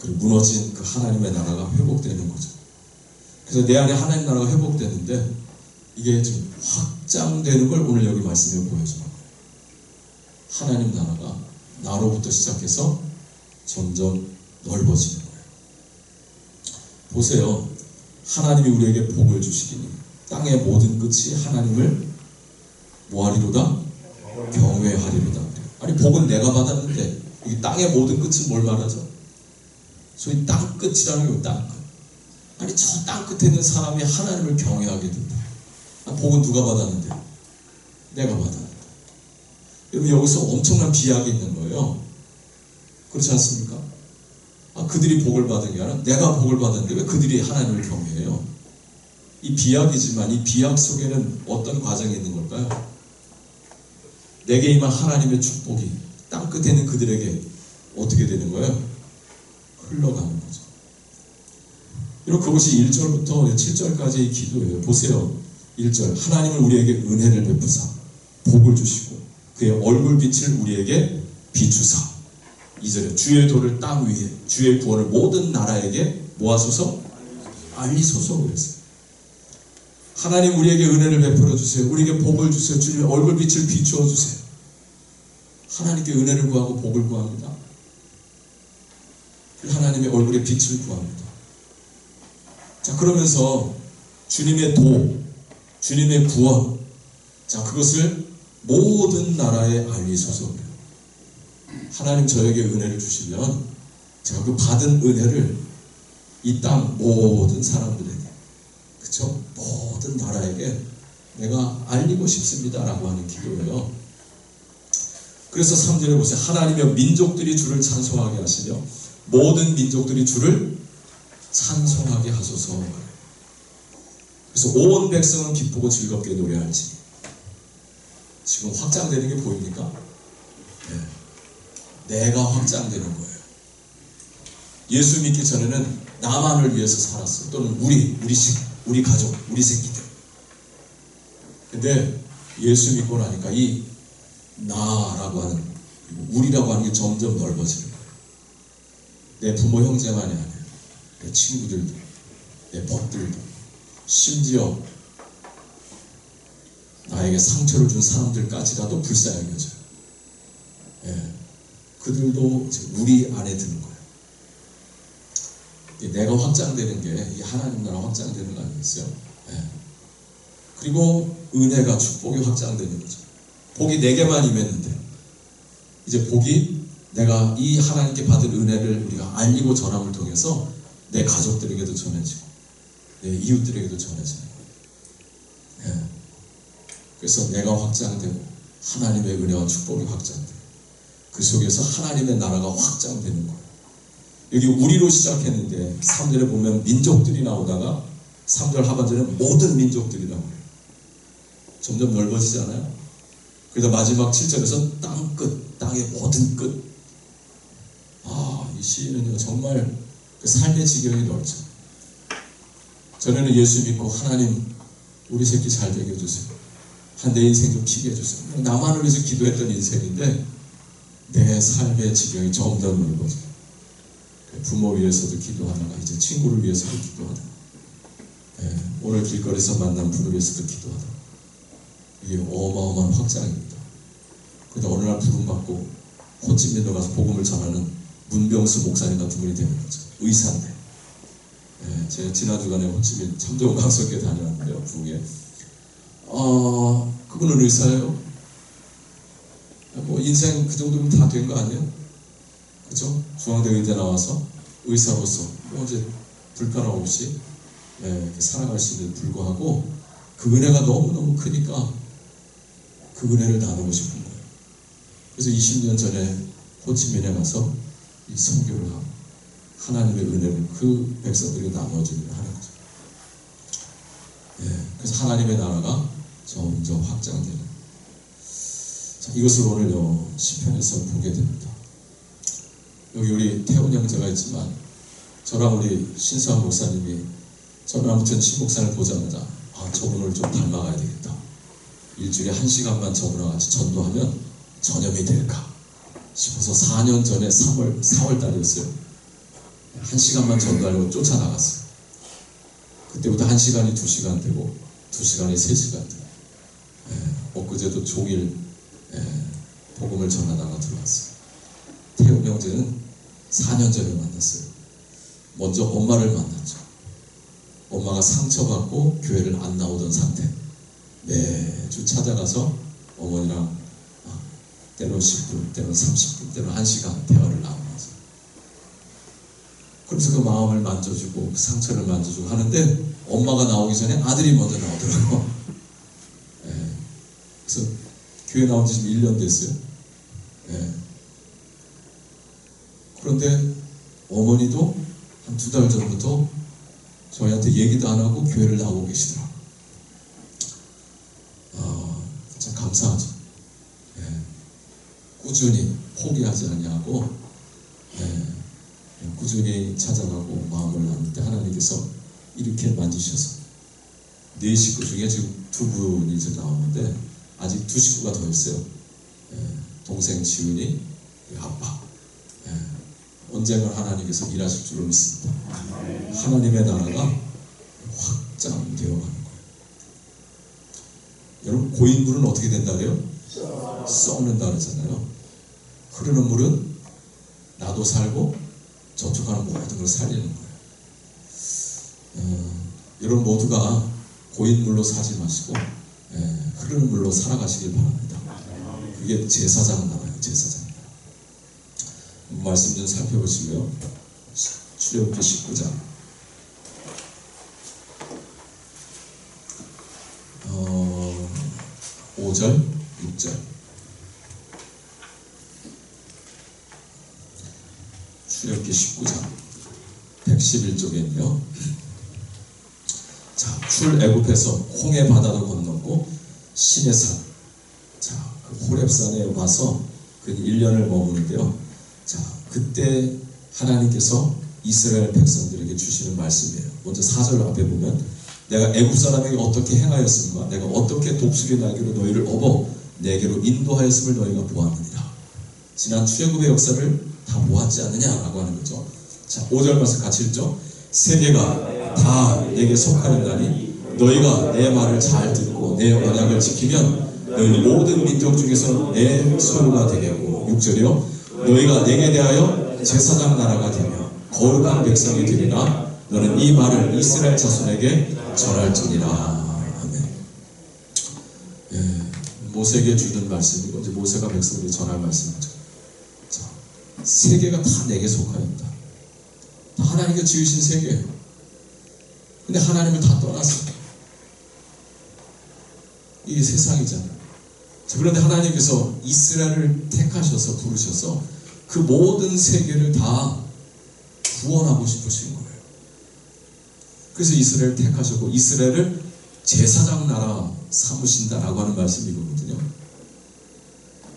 무너진 그 하나님의 나라가 회복되는 거죠. 그래서 내 안에 하나님 나라가 회복되는데 이게 지금 확장되는 걸 오늘 여기 말씀에 보여주는 거예요. 하나님 나라가 나로부터 시작해서 점점 넓어지는 거예요. 보세요. 하나님이 우리에게 복을 주시기니 땅의 모든 끝이 하나님을 뭐하리로다? 경외하리로다. 아니 복은 내가 받았는데 이 땅의 모든 끝은 뭘 말하죠? 소위 땅끝이라는 게 땅끝. 아니 저 땅끝에 있는 사람이 하나님을 경외하게 된다. 복은 누가 받았는데? 내가 받았는데. 여러분 여기서 엄청난 비약이 있는 거예요. 그렇지 않습니까? 그들이 복을 받은 게 아니라 내가 복을 받았는데 왜 그들이 하나님을 경외해요? 이 비약이지만 이 비약 속에는 어떤 과정이 있는 걸까요? 내게 임한 하나님의 축복이 땅끝에 있는 그들에게 어떻게 되는 거예요? 흘러가는 거죠. 여러분 그것이 1절부터 7절까지의 기도예요. 보세요. 1절 하나님은 우리에게 은혜를 베푸사 복을 주시고 그의 얼굴빛을 우리에게 비추사. 2절에 주의 도를 땅 위에 주의 구원을 모든 나라에게 모아소서 알리소서 그랬어요. 하나님 우리에게 은혜를 베풀어 주세요. 우리에게 복을 주세요. 주님의 얼굴빛을 비추어 주세요. 하나님께 은혜를 구하고 복을 구합니다. 하나님의 얼굴의 빛을 구합니다. 자 그러면서 주님의 도, 주님의 구원, 자 그것을 모든 나라에 알리소서. 하나님 저에게 은혜를 주시면 제가 그 받은 은혜를 이 땅 모든 사람들에게, 그쵸? 모든 나라에게 내가 알리고 싶습니다 라고 하는 기도예요. 그래서 3절에 보세요. 하나님의 민족들이 주를 찬송하게 하시며 모든 민족들이 주를 찬송하게 하소서. 그래서 온 백성은 기쁘고 즐겁게 노래할지. 지금 확장되는 게 보입니까? 네. 내가 확장되는 거예요. 예수 믿기 전에는 나만을 위해서 살았어. 또는 우리 가족, 우리 새끼들. 근데 예수 믿고 나니까 이 나라고 하는, 우리라고 하는 게 점점 넓어지는 거예요. 내 부모 형제만이 아니에요. 내 친구들도, 내 벗들도, 심지어 나에게 상처를 준 사람들까지라도 불쌍히 여겨져요. 예, 그들도 우리 안에 드는 거예요. 내가 확장되는 게 이 하나님 나라 확장되는 거 아니겠어요? 예. 그리고 은혜가 축복이 확장되는 거죠. 복이 내게만 임했는데 이제 복이 내가 이 하나님께 받은 은혜를 우리가 알리고 전함을 통해서 내 가족들에게도 전해지고 내 이웃들에게도 전해지는 거예요. 예. 그래서 내가 확장되고 하나님의 은혜와 축복이 확장되고 그 속에서 하나님의 나라가 확장되는 거예요. 여기 우리로 시작했는데 3절에 보면 민족들이 나오다가 3절 하반절에 모든 민족들이라고 해요. 점점 넓어지잖아요. 그래서 마지막 7절에서 땅끝, 땅의 모든 끝. 이 시인은요 정말 그 삶의 지경이 넓죠. 전에는 예수 믿고 하나님 우리 새끼 잘 되게 해주세요. 내 인생 좀 피게 해주세요. 나만을 위해서 기도했던 인생인데 내 삶의 지경이 점점 넓어져요. 부모 위해서도 기도하다가 이제 친구를 위해서도 기도하다가 오늘 길거리에서 만난 분을 위해서도 기도하다가 이게 어마어마한 확장입니다. 그런데 어느 날 부름받고 호치민으로 가서 복음을 전하는 문병수 목사님 같은 분이 되는 거죠. 의사인데 제가 지난 주간에 호치민 참좋은 강석교회 다녀왔는데요. 부흥에 그분은 의사예요. 뭐 인생 그 정도면 다 된 거 아니에요? 그죠? 중앙대 의대 나와서 의사로서 뭐 이제 불편함 없이 살아갈 수 있는 불구하고 그 은혜가 너무너무 크니까 그 은혜를 나누고 싶은 거예요. 그래서 20년 전에 호치민에 가서 이 선교를 하고 하나님의 은혜를 그 백성들이 나눠주기를 하는 거죠. 그래서 하나님의 나라가 점점 확장되는. 자, 이것을 오늘요 시편에서 보게 됩니다. 여기 우리 태훈 형제가 있지만 저랑 우리 신수환 목사님이 저는 아무튼 신 목사를 보자마자 저분을 좀 닮아가야 되겠다. 일주일에 1시간만 저분과 같이 전도하면 전염이 될까 싶어서 4년 전에 4월 달이었어요. 1시간만 전도하려고 쫓아나갔어요. 그때부터 1시간이 2시간 되고 2시간이 3시간 되고 엊그제도 종일 복음을 전하다가 들어왔어요. 태훈 형제는 4년 전에 만났어요. 먼저 엄마를 만났죠. 엄마가 상처받고 교회를 안 나오던 상태. 매주 찾아가서 어머니랑 때로 10분, 때로 30분, 때로 1시간 대화를 나누면서 그래서 그 마음을 만져주고 그 상처를 만져주고 하는데 엄마가 나오기 전에 아들이 먼저 나오더라고. 예. 그래서 교회 나온 지 지금 1년 됐어요. 예. 그런데 어머니도 한 2달 전부터 저희한테 얘기도 안 하고 교회를 나오고 계시더라고요. 참 감사하죠. 예. 꾸준히 포기하지 아니하고 꾸준히 찾아가고 마음을 나눌 때 하나님께서 이렇게 만지셔서 4식구 중에 지금 2분이 이제 나오는데 아직 2식구가 더 있어요. 동생 지훈이, 아빠. 언젠가 하나님께서 일하실 줄을 믿습니다. 하나님의 나라가 확장되어 가는 거예요. 여러분, 고인 물은 어떻게 된다 그래요? 썩는다 그러잖아요. 흐르는 물은 나도 살고 저쪽 가는 모든 걸 살리는 거예요. 여러분 모두가 고인 물로 사지 마시고 흐르는 물로 살아가시길 바랍니다. 그게 제사장 나라예요. 제사장 나라. 말씀 좀 살펴보시고요. 출애굽기 19장 5절 6절 출애굽기 19장 111쪽에는요. 자, 출애굽해서 홍해 바다도 건넜고 시내산, 자, 그 호렙산에 와서 그 1년을 머무는데요. 자, 그때 하나님께서 이스라엘 백성들에게 주시는 말씀이에요. 먼저 4절 앞에 보면 내가 애굽 사람에게 어떻게 행하였음과 내가 어떻게 독수리 날개로 너희를 업어 내게로 인도하였음을 너희가 보았느니라. 지난 출애굽의 역사를 다 보았지 않느냐라고 하는 거죠. 자, 5절 말씀 같이 읽죠. 세계가 다 내게 속하였나니 너희가 내 말을 잘 듣고 내 언약을 지키면 너희 모든 민족 중에서 내 소유가 되겠고 6절이요. 너희가 내게 대하여 제사장 나라가 되며 거룩한 백성이 되리라. 너는 이 말을 이스라엘 자손에게 전할지니라. 아멘. 모세에게 주는 말씀이고 이제 모세가 백성에게 전할 말씀이죠. 자, 세계가 다 내게 속하였다. 다 하나님께 지으신 세계. 근데 하나님을 다 떠났어. 이게 세상이잖아요. 자, 그런데 하나님께서 이스라엘을 택하셔서 부르셔서 그 모든 세계를 다 구원하고 싶으신 거예요. 그래서 이스라엘을 택하셨고 이스라엘을 제사장 나라 삼으신다라고 하는 말씀이거든요.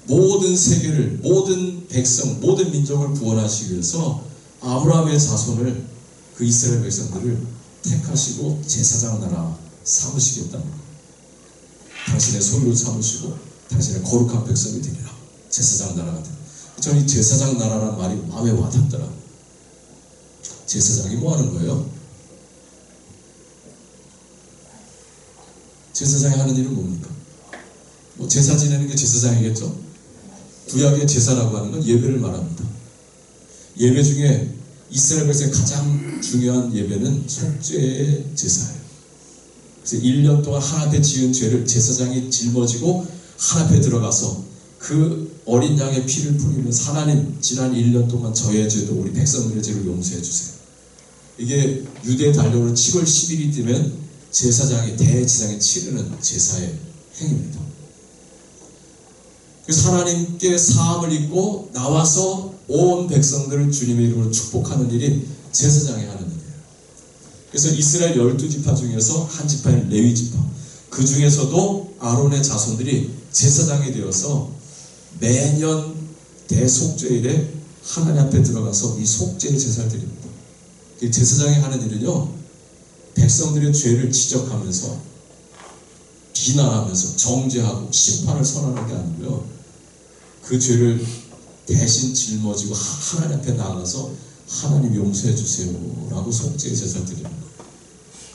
모든 세계를, 모든 백성, 모든 민족을 구원하시기 위해서 아브라함의 자손을, 그 이스라엘 백성들을 택하시고 제사장 나라 삼으시겠다는 거예요. 당신의 소유를 삼으시고 당신의 거룩한 백성이 되리라. 제사장 나라가 되리라. 저는 이 제사장 나라라는 말이 마음에 와닿더라고요. 제사장이 뭐 하는 거예요? 제사장이 하는 일은 뭡니까? 뭐 제사 지내는 게 제사장이겠죠? 구약의 제사라고 하는 건 예배를 말합니다. 예배 중에 이스라엘 백성의 가장 중요한 예배는 속죄의 제사예요. 그래서 1년 동안 하나님께 지은 죄를 제사장이 짊어지고 하나님께 들어가서 그 어린 양의 피를 뿌리면서 하나님, 지난 1년 동안 저의 죄도 우리 백성들의 죄를 용서해 주세요. 이게 유대 달력으로 7월 10일이 되면 제사장이, 대제사장이 치르는 제사의 행위입니다. 그래서 하나님께 사함을 입고 나와서 온 백성들을 주님의 이름으로 축복하는 일이 제사장이 하는 일이에요. 그래서 이스라엘 12지파 중에서 한 지파인 레위지파, 그 중에서도 아론의 자손들이 제사장이 되어서 매년 대속죄일에 하나님 앞에 들어가서 이 속죄의 제사를 드립니다. 이 제사장이 하는 일은요, 백성들의 죄를 지적하면서 비난하면서 정죄하고 심판을 선언하는 게 아니고요, 그 죄를 대신 짊어지고 하나님 앞에 나아가서 하나님 용서해 주세요 라고 속죄의 제사를 드리는 거예요.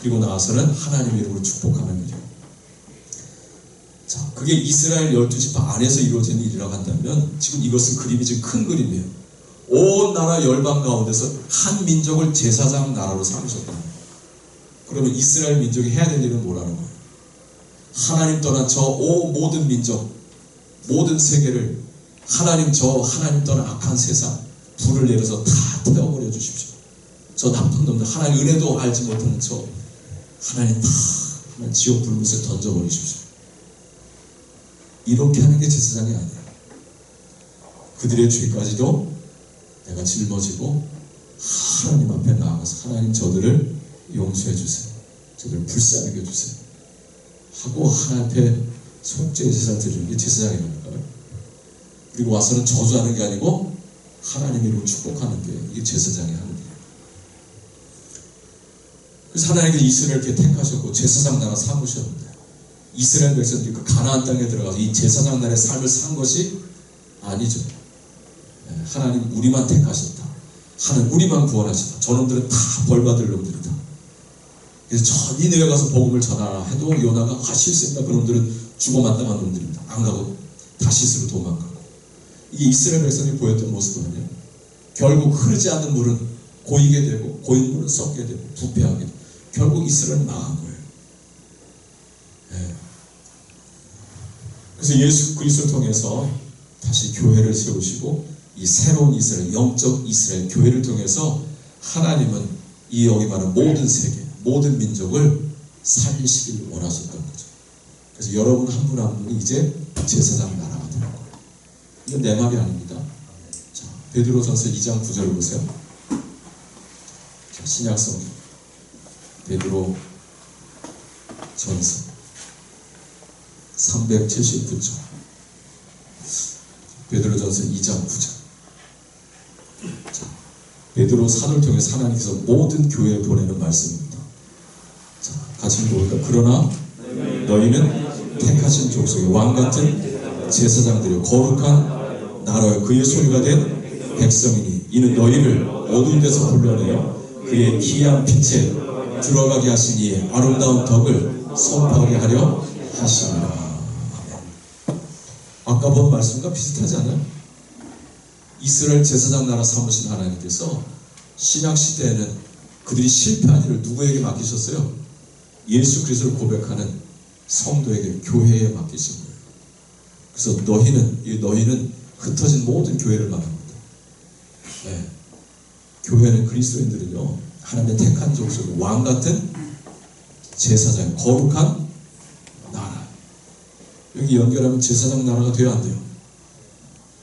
그리고 나와서는 하나님 이름으로 축복하는 일이에요. 자, 그게 이스라엘 12지파 안에서 이루어지는 일이라고 한다면 지금 이것은 그림이 지금 큰 그림이에요. 온 나라 열방 가운데서 한 민족을 제사장 나라로 삼으셨다. 그러면 이스라엘 민족이 해야 될 일은 뭐라는 거예요? 하나님 떠난 저 모든 민족, 모든 세계를 하나님 떠난 악한 세상 불을 내려서 다 태워버려 주십시오. 저 나쁜 놈들, 하나님 은혜도 알지 못하는 저 하나님 다 하나님 지옥 불못에 던져버리십시오. 이렇게 하는 게 제사장이 아니에요. 그들의 죄까지도 내가 짊어지고 하나님 앞에 나아가서 하나님 저들을 용서해 주세요. 저들을 불쌍히 여겨주세요. 하고 하나님 앞에 속죄의 제사를 드리는 게 제사장이라니까요. 그리고 와서는 저주하는 게 아니고 하나님 이름으로 축복하는 게 이게 제사장이 하는 일이에요. 그래서 하나님께서 이스라엘을 이렇게 택하셨고 제사장 나라 삼으셨는데 이스라엘 백성들이 그 가나안 땅에 들어가서 이 제사장 나라의 삶을 산 것이 아니죠. 하나님 우리만 택하셨다. 하나님 우리만 구원하셨다. 저놈들은 다 벌받을 놈들이다. 그래서 저 니네가 가서 복음을 전하라 해도 요나가 실수했다. 그놈들은 죽어 마땅한 놈들입니다. 안 가고 다시스로 도망가고. 이게 이스라엘 백성이 보였던 모습은 결국 흐르지 않는 물은 고이게 되고 고인 물은 썩게 되고 부패하게 되고 결국 이스라엘은 망한 거예요. 그래서 예수 그리스도를 통해서 다시 교회를 세우시고 이 새로운 이스라엘, 영적 이스라엘 교회를 통해서 하나님은 이 여기 말하는 모든 세계, 모든 민족을 살리시길 원하셨던 거죠. 그래서 여러분 한 분 한 분이 이제 제사장 나라가 되는 거예요. 이건 내 말이 아닙니다. 자, 베드로전서 2장 9절 보세요. 자, 신약성경 베드로전서 379쪽 베드로전서 2장 9절. 자, 베드로 사도를 통해서 하나님께서 모든 교회에 보내는 말씀입니다. 자, 같이 읽어볼까요? 그러나 너희는 택하신 족속의 왕같은 제사장들이요 거룩한 나라여 그의 소유가 된 백성이니 이는 너희를 어두운 데서 불러내어 그의 기이한 빛에 들어가게 하신 이의 아름다운 덕을 선포하게 하려 하시니라. 아까 본 말씀과 비슷하지 않아요? 이스라엘 제사장 나라 삼으신 하나님께서 신약시대에는 그들이 실패한 일을 누구에게 맡기셨어요? 예수 그리스도를 고백하는 성도에게, 교회에 맡기신 거예요. 그래서 너희는 흩어진 모든 교회를 말합니다. 네. 교회는 그리스도인들은요 하나님의 택한 족속, 왕같은 제사장, 거룩한 나라. 여기 연결하면 제사장 나라가 돼야 안 돼요?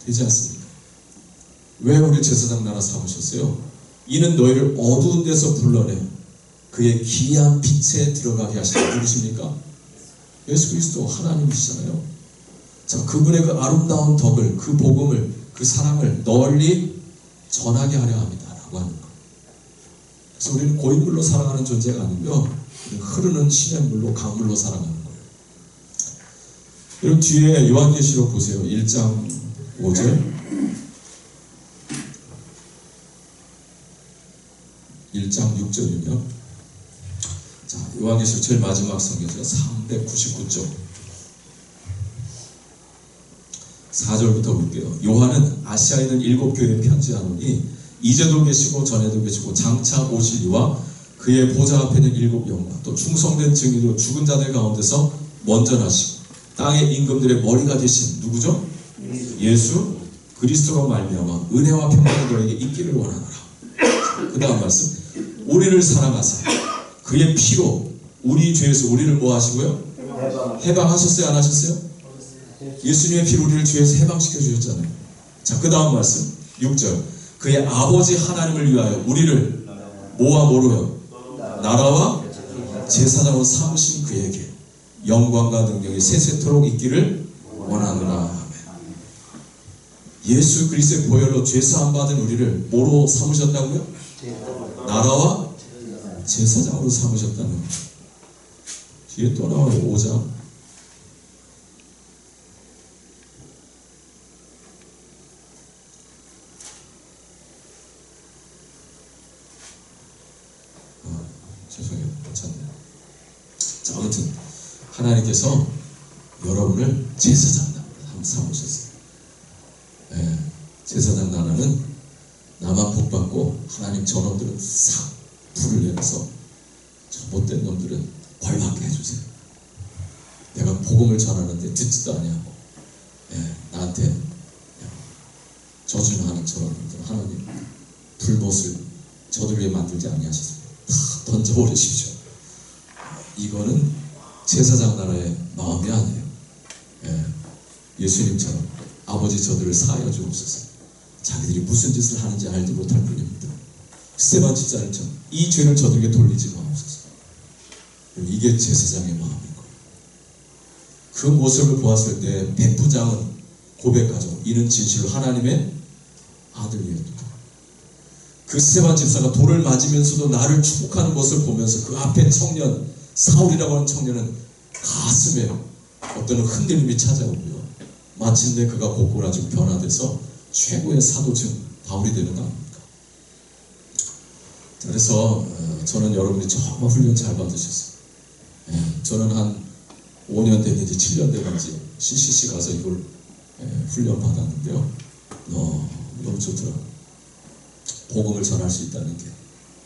되지 않습니까? 왜 우리 제사장 나라 삼으셨어요? 이는 너희를 어두운 데서 불러내 그의 기이한 빛에 들어가게 하시는 누구십니까? 예수 그리스도 하나님이시잖아요. 자, 그분의 그 아름다운 덕을, 그 복음을, 그 사랑을 널리 전하게 하려 합니다 라고 하는 거예요. 그래서 우리는 고인물로 살아가는 존재가 아니며 흐르는 시냇물로, 강물로 살아가는 거예요. 여러분 뒤에 요한계시록 보세요. 1장 5절 1장 6절이며 자, 요한계시록 제일 마지막 성경이죠. 399쪽 4절부터 볼게요. 요한은 아시아에 있는 7교회에 편지하노니 이제도 계시고 전에도 계시고 장차 오실 이와 그의 보좌 앞에 있는 7 영과 또 충성된 증인으로 죽은 자들 가운데서 먼저 나시고 땅의 임금들의 머리가 되신 누구죠? 예수 그리스도로 말미암아 은혜와 평강이 너에게 있기를 원하노라. 그 다음 말씀 우리를 사랑하사 그의 피로 우리 죄에서 우리를 뭐 하시고요? 해방하셨어요? 안 하셨어요? 예수님의 피로 우리를 죄에서 해방시켜 주셨잖아요. 자, 그 다음 말씀 6절 그의 아버지 하나님을 위하여 우리를 뭐와 뭐로요? 나라와 제사장으로 삼으신 그에게 영광과 능력이 세세토록 있기를 원하노라. 예수 그리스도의 보혈로 죄사함 받은 우리를 뭐로 삼으셨다고요? 나라와 제사장으로 삼으셨다는 거예요. 뒤에 또 나와요. 5장 죄송해요. 못 찾네요. 자, 아무튼 하나님께서 여러분을 제사장 나라로 삼으셨어요. 네, 제사장 나라는 나만 복받고 하나님 저놈들은 싹 불을 내서 저 못된 놈들은 벌받게 해주세요. 내가 복음을 전하는데 듣지도 아니하고 나한테 저주는 하는 저놈들 하나님 불못을 저들 위에 만들지 아니하셨습니다. 다 던져버리십시오. 이거는 제사장 나라의 마음이 아니에요. 예수님처럼 아버지 저들을 사하여 주옵소서. 자기들이 무슨 짓을 하는지 알지 못할 뿐입니다. 스데반 집사님처럼 이 죄를 저들에게 돌리지 마옵소서. 이게 제사장의 마음인 거예요. 그 모습을 보았을 때 백부장은 고백하죠. 이는 진실로 하나님의 아들이었다. 그 스데반 집사가 돌을 맞으면서도 나를 축복하는 것을 보면서 그 앞에 청년 사울이라고 하는 청년은 가슴에 어떤 흔들림이 찾아오고요. 마침내 그가 고꾸라지고 변화돼서 최고의 사도층 바울이 되는 거 아닙니까? 그래서 저는 여러분이 정말 훈련 잘 받으셨어요. 저는 한 5년 됐는지 7년 돼간지 CCC 가서 이걸 훈련 받았는데요. 너무 좋더라고요. 복음을 전할 수 있다는 게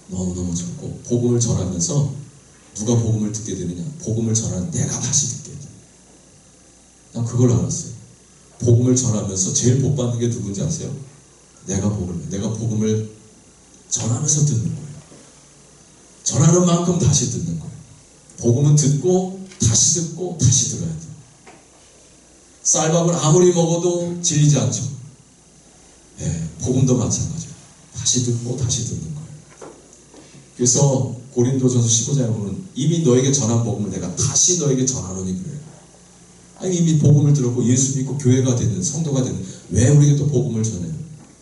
너무너무 좋고, 복음을 전하면서 누가 복음을 듣게 되느냐? 복음을 전하는 내가 다시 듣게 돼. 난 그걸 알았어요. 복음을 전하면서 제일 복 받는 게 누군지 아세요? 내가 복음을 전하면서 듣는 거예요. 전하는 만큼 다시 듣는 거예요. 복음은 듣고 다시 듣고 다시 들어야 돼요. 쌀밥을 아무리 먹어도 질리지 않죠. 복음도 마찬가지예요. 다시 듣고 다시 듣는 거예요. 그래서 고린도전서 15장에 보면 이미 너에게 전한 복음을 내가 다시 너에게 전하노니 그래요. 아니 이미 복음을 들었고 예수 믿고 교회가 되는 성도가 되는 왜 우리에게 또 복음을 전해요?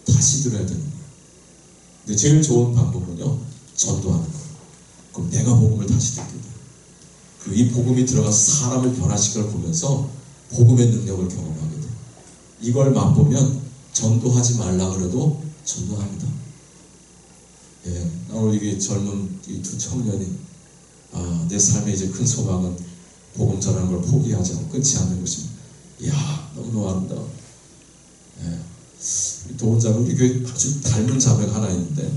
다시 들어야 되는 거예요. 근데 제일 좋은 방법은요, 전도하는 거예요. 그럼 내가 복음을 다시 듣게 돼요. 그리고 이 복음이 들어가서 사람을 변화시킬 걸 보면서 복음의 능력을 경험하게 돼요. 이걸 맛보면 전도하지 말라 그래도 전도합니다. 오늘 이게 젊은 이 두 청년이 내 삶의 이제 큰 소망은 복음 전하는 걸 포기하지 않고 끊지 않는 것입니다. 이야, 너무너무 아름다워. 도훈 자매, 우리 교회 아주 닮은 자매가 하나 있는데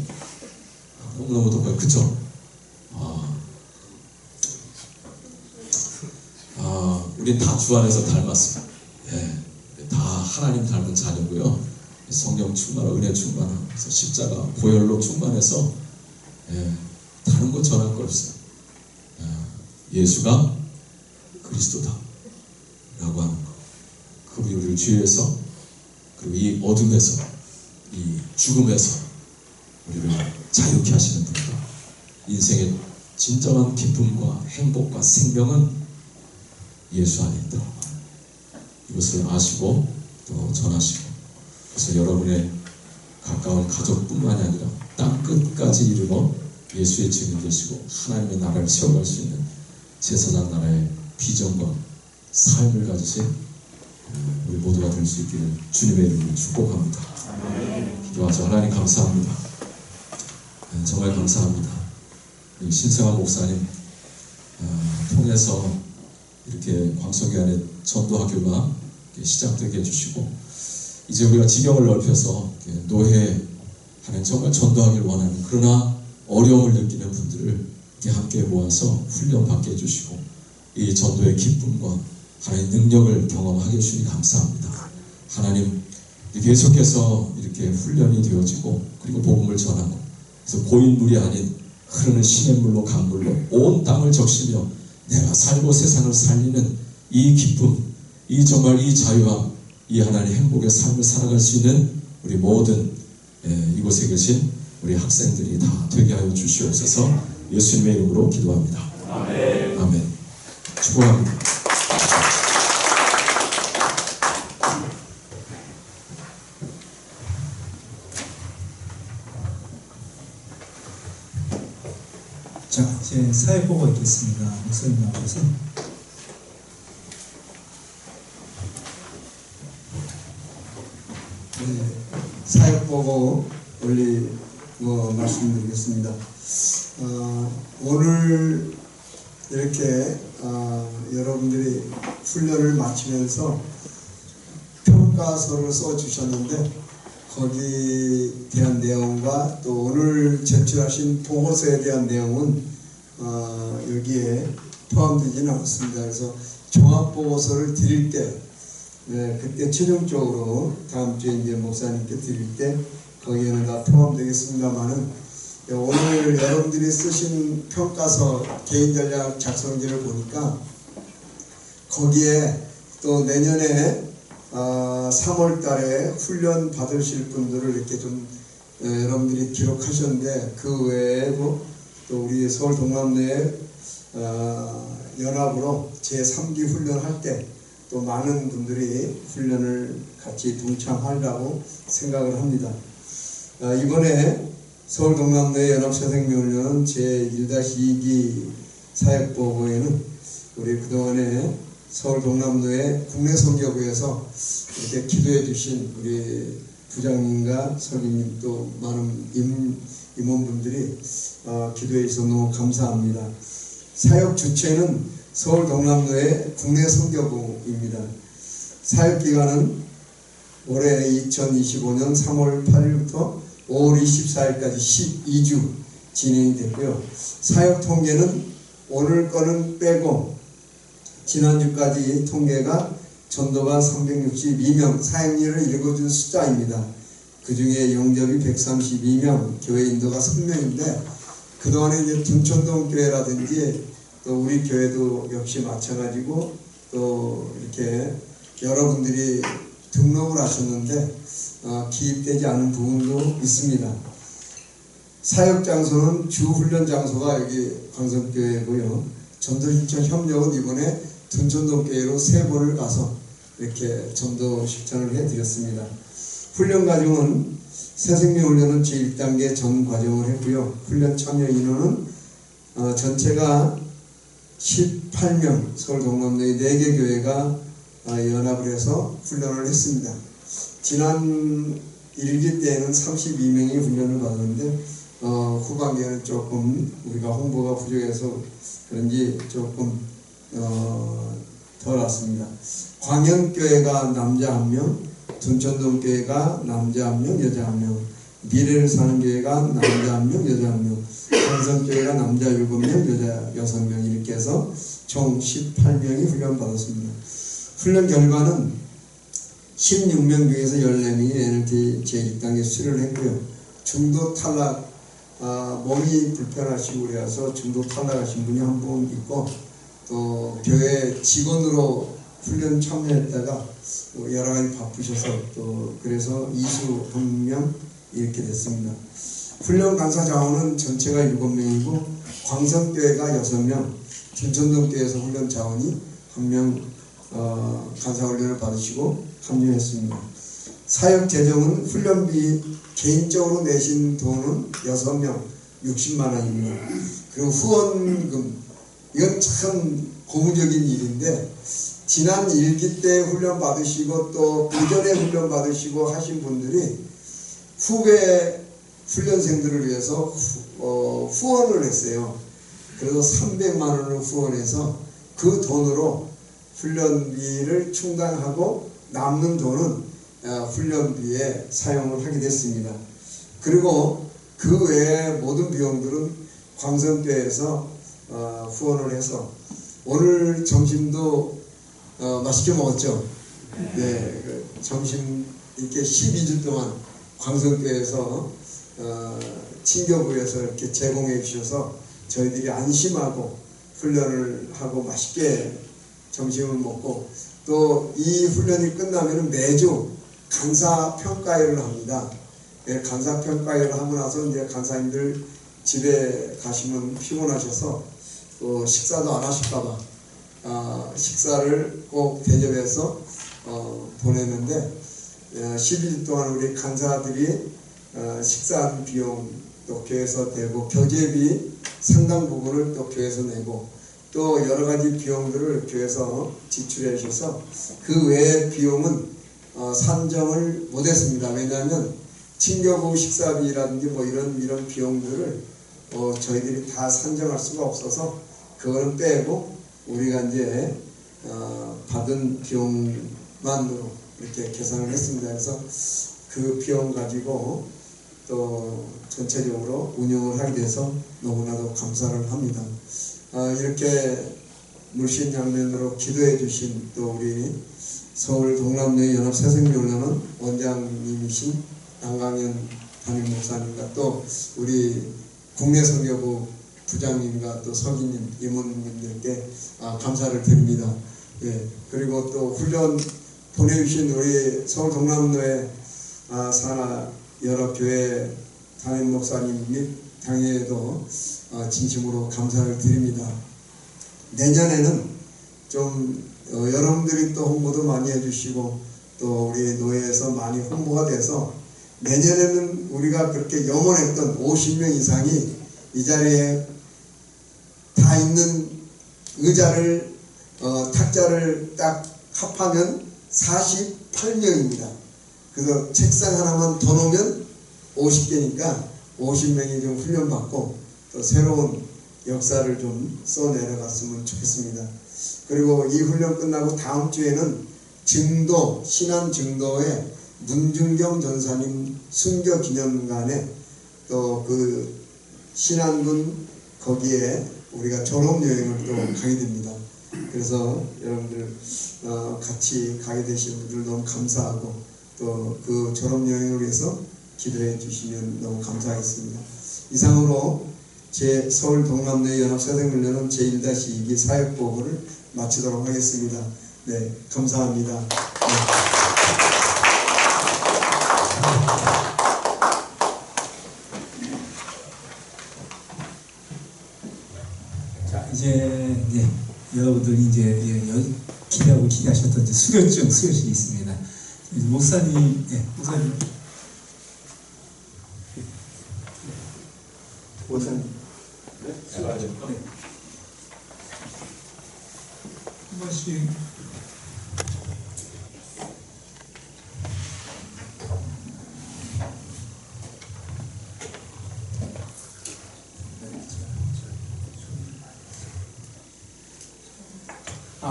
너무너무 돋아요. 그쵸? 우린 다 주 안에서 닮았어요. 다 하나님 닮은 자녀고요. 성령 충만하고 은혜 충만하고 십자가 보혈로 충만해서 다른 거 전할 거 없어요. 예수가 그리스도다 라고 하는 거. 그분이 우리를 죄에서 그리고 이 어둠에서 이 죽음에서 우리를 자유케 하시는 분이다. 인생의 진정한 기쁨과 행복과 생명은 예수 안에 있다. 이것을 아시고 또 전하시고, 그래서 여러분의 가까운 가족뿐만이 아니라 땅 끝까지 이르러 예수의 증인 되시고 하나님의 나라를 세워갈 수 있는 제사장 나라의 비전과 삶을 가지신 우리 모두가 될 수 있기를 주님의 이름으로 축복합니다. 기도하죠. 하나님 감사합니다. 정말 감사합니다. 신성한 목사님 통해서 이렇게 광석교안에 전도학교가 시작되게 해주시고, 이제 우리가 지경을 넓혀서 노회하는 정말 전도하기를 원하는, 그러나 어려움을 느끼는 분들을 함께 모아서 훈련받게 해주시고 이 전도의 기쁨과 하나님의 능력을 경험하게 해주시니 감사합니다. 하나님, 계속해서 이렇게 훈련이 되어지고 그리고 복음을 전하고, 그래서 고인물이 아닌 흐르는 시냇물로 강물로 온 땅을 적시며 내가 살고 세상을 살리는 이 기쁨, 이 정말 이 자유와 이 하나님의 행복의 삶을 살아갈 수 있는 우리 모든 이곳에 계신 우리 학생들이 다 되게 하여 주시옵소서. 예수님의 이름으로 기도합니다. 아멘. 아멘. 축복합니다. 자, 이제 사회 보고 있겠습니다. 목사님 나와서. 사역보고 말씀드리겠습니다. 오늘 이렇게 여러분들이 훈련을 마치면서 평가서를 써주셨는데 거기에 대한 내용과 또 오늘 제출하신 보고서에 대한 내용은 여기에 포함되지는 않습니다. 그래서 종합보고서를 드릴 때 그때 최종적으로 다음 주에 이제 목사님께 드릴 때 거기에는 다 포함되겠습니다만은 오늘 여러분들이 쓰신 평가서 개인 전략 작성지를 보니까 거기에 또 내년에 3월 달에 훈련 받으실 분들을 이렇게 좀 여러분들이 기록하셨는데, 그 외에 또 우리 서울 동남내 연합으로 제3기 훈련할 때 또 많은 분들이 훈련을 같이 동참하려고 생각을 합니다. 이번에 서울 동남내 연합새생명훈련은 제1-2기 사역보고에는 우리 그동안에 서울 동남로의 국내 선교부에서 이렇게 기도해 주신 우리 부장님과 설교님 또 많은 임원분들이 기도해 주셔서 너무 감사합니다. 사역 주체는 서울 동남로의 국내 선교부입니다. 사역 기간은 올해 2025년 3월 8일부터 5월 24일까지 12주 진행이 됐고요. 사역 통계는 오늘 거는 빼고 지난주까지 통계가 전도가 362명, 사역일을 읽어준 숫자입니다. 그 중에 영접이 132명, 교회 인도가 3명인데, 그동안에 이제 둔촌동 교회라든지 또 우리 교회도 역시 마찬가지고 또 이렇게 여러분들이 등록을 하셨는데 기입되지 않은 부분도 있습니다. 사역 장소는 주 훈련 장소가 여기 광성교회고요. 전도실천 협력은 이번에 둔촌동교회로 3번을 가서 이렇게 전도 실천을 해드렸습니다. 훈련 과정은 새생명훈련은 제1단계 전 과정을 했고요. 훈련 참여 인원은 전체가 18명, 서울 동남로의 4개 교회가 연합을 해서 훈련을 했습니다. 지난 1기 때에는 32명이 훈련을 받았는데 후반기에는 조금 우리가 홍보가 부족해서 그런지 조금 덜 왔습니다. 광영교회가 남자 1명, 둔촌동교회가 남자 1명, 여자 1명, 미래를 사는 교회가 남자 1명, 여자 1명, 광성교회가 남자 7명, 여자 6명 이렇게 해서 총 18명이 훈련 받았습니다. 훈련 결과는 16명 중에서 14명이 NLT 제1단계 수료를 했고요. 중도 탈락, 몸이 불편하시고 그래서 중도 탈락하신 분이 한 분 있고, 또 교회 직원으로 훈련 참여했다가 여러 가지 바쁘셔서 또 그래서 이수 1명 이렇게 됐습니다. 훈련 간사 자원은 전체가 7명이고 광성교회가 6명, 둔촌동교회에서 훈련 자원이 1명 간사 훈련을 받으시고 합류했습니다. 사역 재정은 훈련비 개인적으로 내신 돈은 6명 60만 원입니다. 그리고 후원금, 이건 참 고무적인 일인데, 지난 1기 때 훈련 받으시고 또 그전에 훈련 받으시고 하신 분들이 후배 훈련생들을 위해서 후원을 했어요. 그래서 300만 원을 후원해서 그 돈으로 훈련비를 충당하고 남는 돈은 훈련비에 사용을 하게 됐습니다. 그리고 그 외에 모든 비용들은 광성교회에서 후원을 해서 오늘 점심도 맛있게 먹었죠. 네, 점심 이렇게 12주 동안 광성교회에서 친교부에서 이렇게 제공해 주셔서 저희들이 안심하고 훈련을 하고 맛있게 점심을 먹고, 또 이 훈련이 끝나면 매주 간사평가회를 합니다. 네, 간사평가회를 하고 나서 이제 간사님들 집에 가시면 피곤하셔서 또 식사도 안 하실까봐 식사를 꼭 대접해서 보내는데, 12주 동안 우리 간사들이 식사 비용도 교회에서 내고 교재비 상당 부분을 또 교회에서 내고 또 여러 가지 비용들을 교회에서 지출해 주셔서 그 외의 비용은 산정을 못했습니다. 왜냐하면 친교부 식사비라든지 뭐 이런 비용들을 저희들이 다 산정할 수가 없어서 그거는 빼고 우리가 이제 받은 비용만으로 이렇게 계산을 했습니다. 그래서 그 비용 가지고 또 전체적으로 운영을 하게 돼서 너무나도 감사를 합니다. 이렇게 물신양면으로 기도해 주신 또 우리 서울 동남내 연합 새생명훈련은 원장님이신 양강현 담임 목사님과 또 우리 국내선교부 부장님과 또 서기님, 임원님들께 감사를 드립니다. 예, 그리고 또 훈련 보내주신 우리 서울 동남로의 산하 여러 교회 담임 목사님 및 당회에도 진심으로 감사를 드립니다. 내년에는 좀 여러분들이 또 홍보도 많이 해주시고 또 우리 노회에서 많이 홍보가 돼서 내년에는 우리가 그렇게 염원했던 50명 이상이 이 자리에 다 있는 의자를 탁자를 딱 합하면 48명입니다. 그래서 책상 하나만 더 놓으면 50개니까 50명이 좀 훈련받고 또 새로운 역사를 좀 써내려갔으면 좋겠습니다. 그리고 이 훈련 끝나고 다음 주에는 증도, 신안 증도의 문중경 전사님 순교 기념관에 또 그 신안군 거기에 우리가 졸업 여행을 또 가게 됩니다. 그래서 여러분들 같이 가게 되신 분들 너무 감사하고 또 그 졸업 여행을 위해서 기도해 주시면 너무 감사하겠습니다. 이상으로 제 서울 동남로의 연합사생훈련은 제1-2기 사역보고를 마치도록 하겠습니다. 네, 감사합니다. 네. 자, 이제 여러분들이 이제 기대하고 기대하셨던 수료증 수료식이 있습니다. 목사님, 목사님. 목사님. 네? 한 번씩.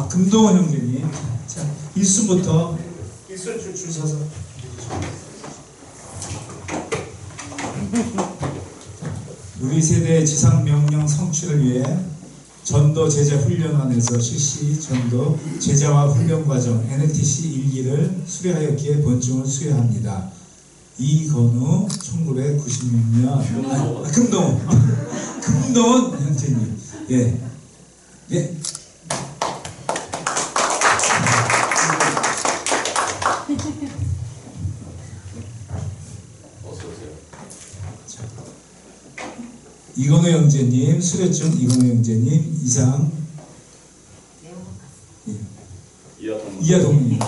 금동원 형제님. 자, 1순부터. 1순 줄 서서. 우리 세대의 지상명령 성취를 위해 전도 제자 훈련원에서 실시 전도 제자와 훈련 과정 NTC 1기를 수료하였기에 본증을 수여합니다. 이건우 1996년 금동원 형제님. 예. 예. 이건우 형제님, 수료증 이건우 형제님, 이상 이하동님.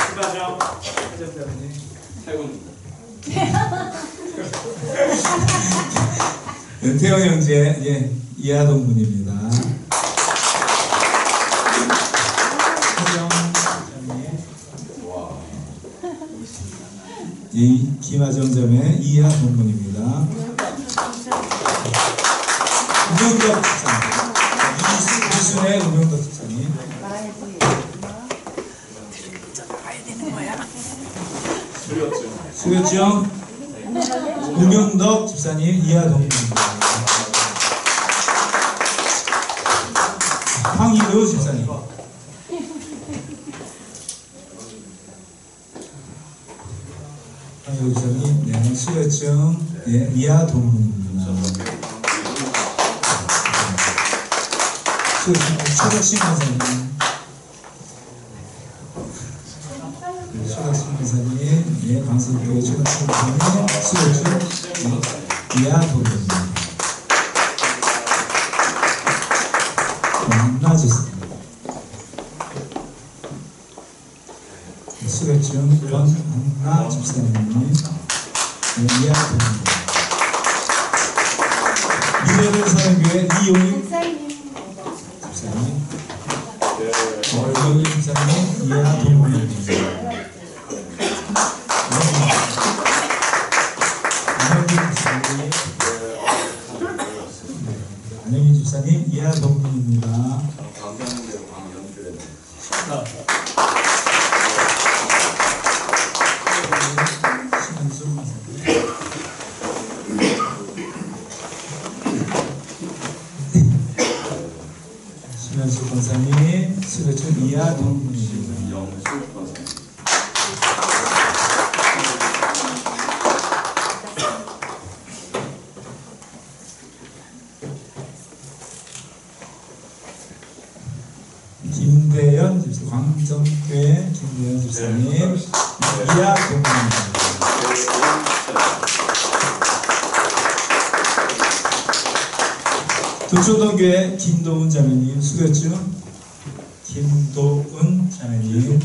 수가정 회장님. 태영 형제, 이하동 분입니다. 이 김하정점의 이하동 분입니다. 우명덕 집사님, 이순의 우명덕 집사님. 수료증 우명덕 집사님, 이하동 분입니다. 황희도 집사님. 황희도 집사님, 수료증 이하동 분입니다. 초록신 권사님, 초록신 권사님, 방송교회 초록신 권사님, 수료증 이하동입니다. 나아졌습니다. 수료증 권한나 집사님, 이하동입니다. 미래를 사랑교회 이용임 집사님, 이용임 집사님, 이하동입니다. 안영민 집사님, 이하동입니다. 심현수 권사님, 수료증 이하동입니다. 영수 권사님. 김대현 집사, 광정교회 김대현 집사님, 이하 동문입니다. 두초동교회 김도은 자매님 수고했죠? 김도은 자매님,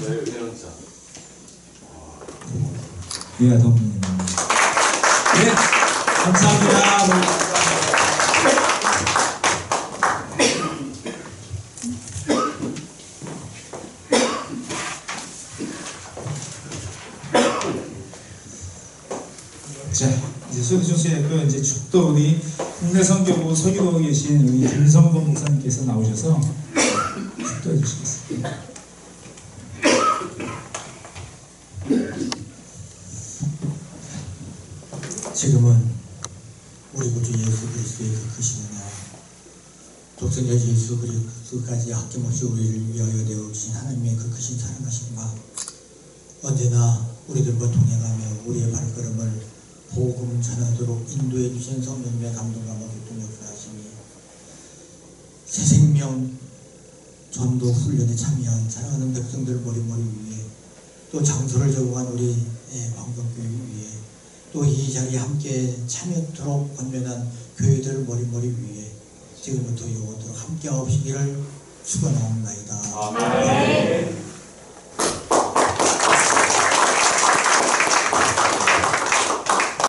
이하 동문입니다. 네, 감사합니다. 자, 이제 소리조수했고 이제 축도 우리 국내선교부 서기도에 계신 우리 김성범 목사님께서 나오셔서 축도해 주시겠습니다. 지금은 우리 구주 예수 그리스도의 그 크신 은혜와 독생자 예수 그리스도까지 아낌없이 우리를 위하여 내어주신 하나님의 그 크신 사랑하심과 언제나 우리들과 동행하며 우리의 발걸음을 복음 전하도록 인도해 주신 성령님의 감동과 모든 역사하심이 새 생명 전도 훈련에 참여한 사랑하는 백성들 머리머리 위에 또 장소를 적응한 우리 광동교회 위에 또 이 자리에 함께 참여토록 건면한 교회들 머리머리 위에 지금부터 영원토록 함께 하옵시기를 축원하옵나이다. 아멘.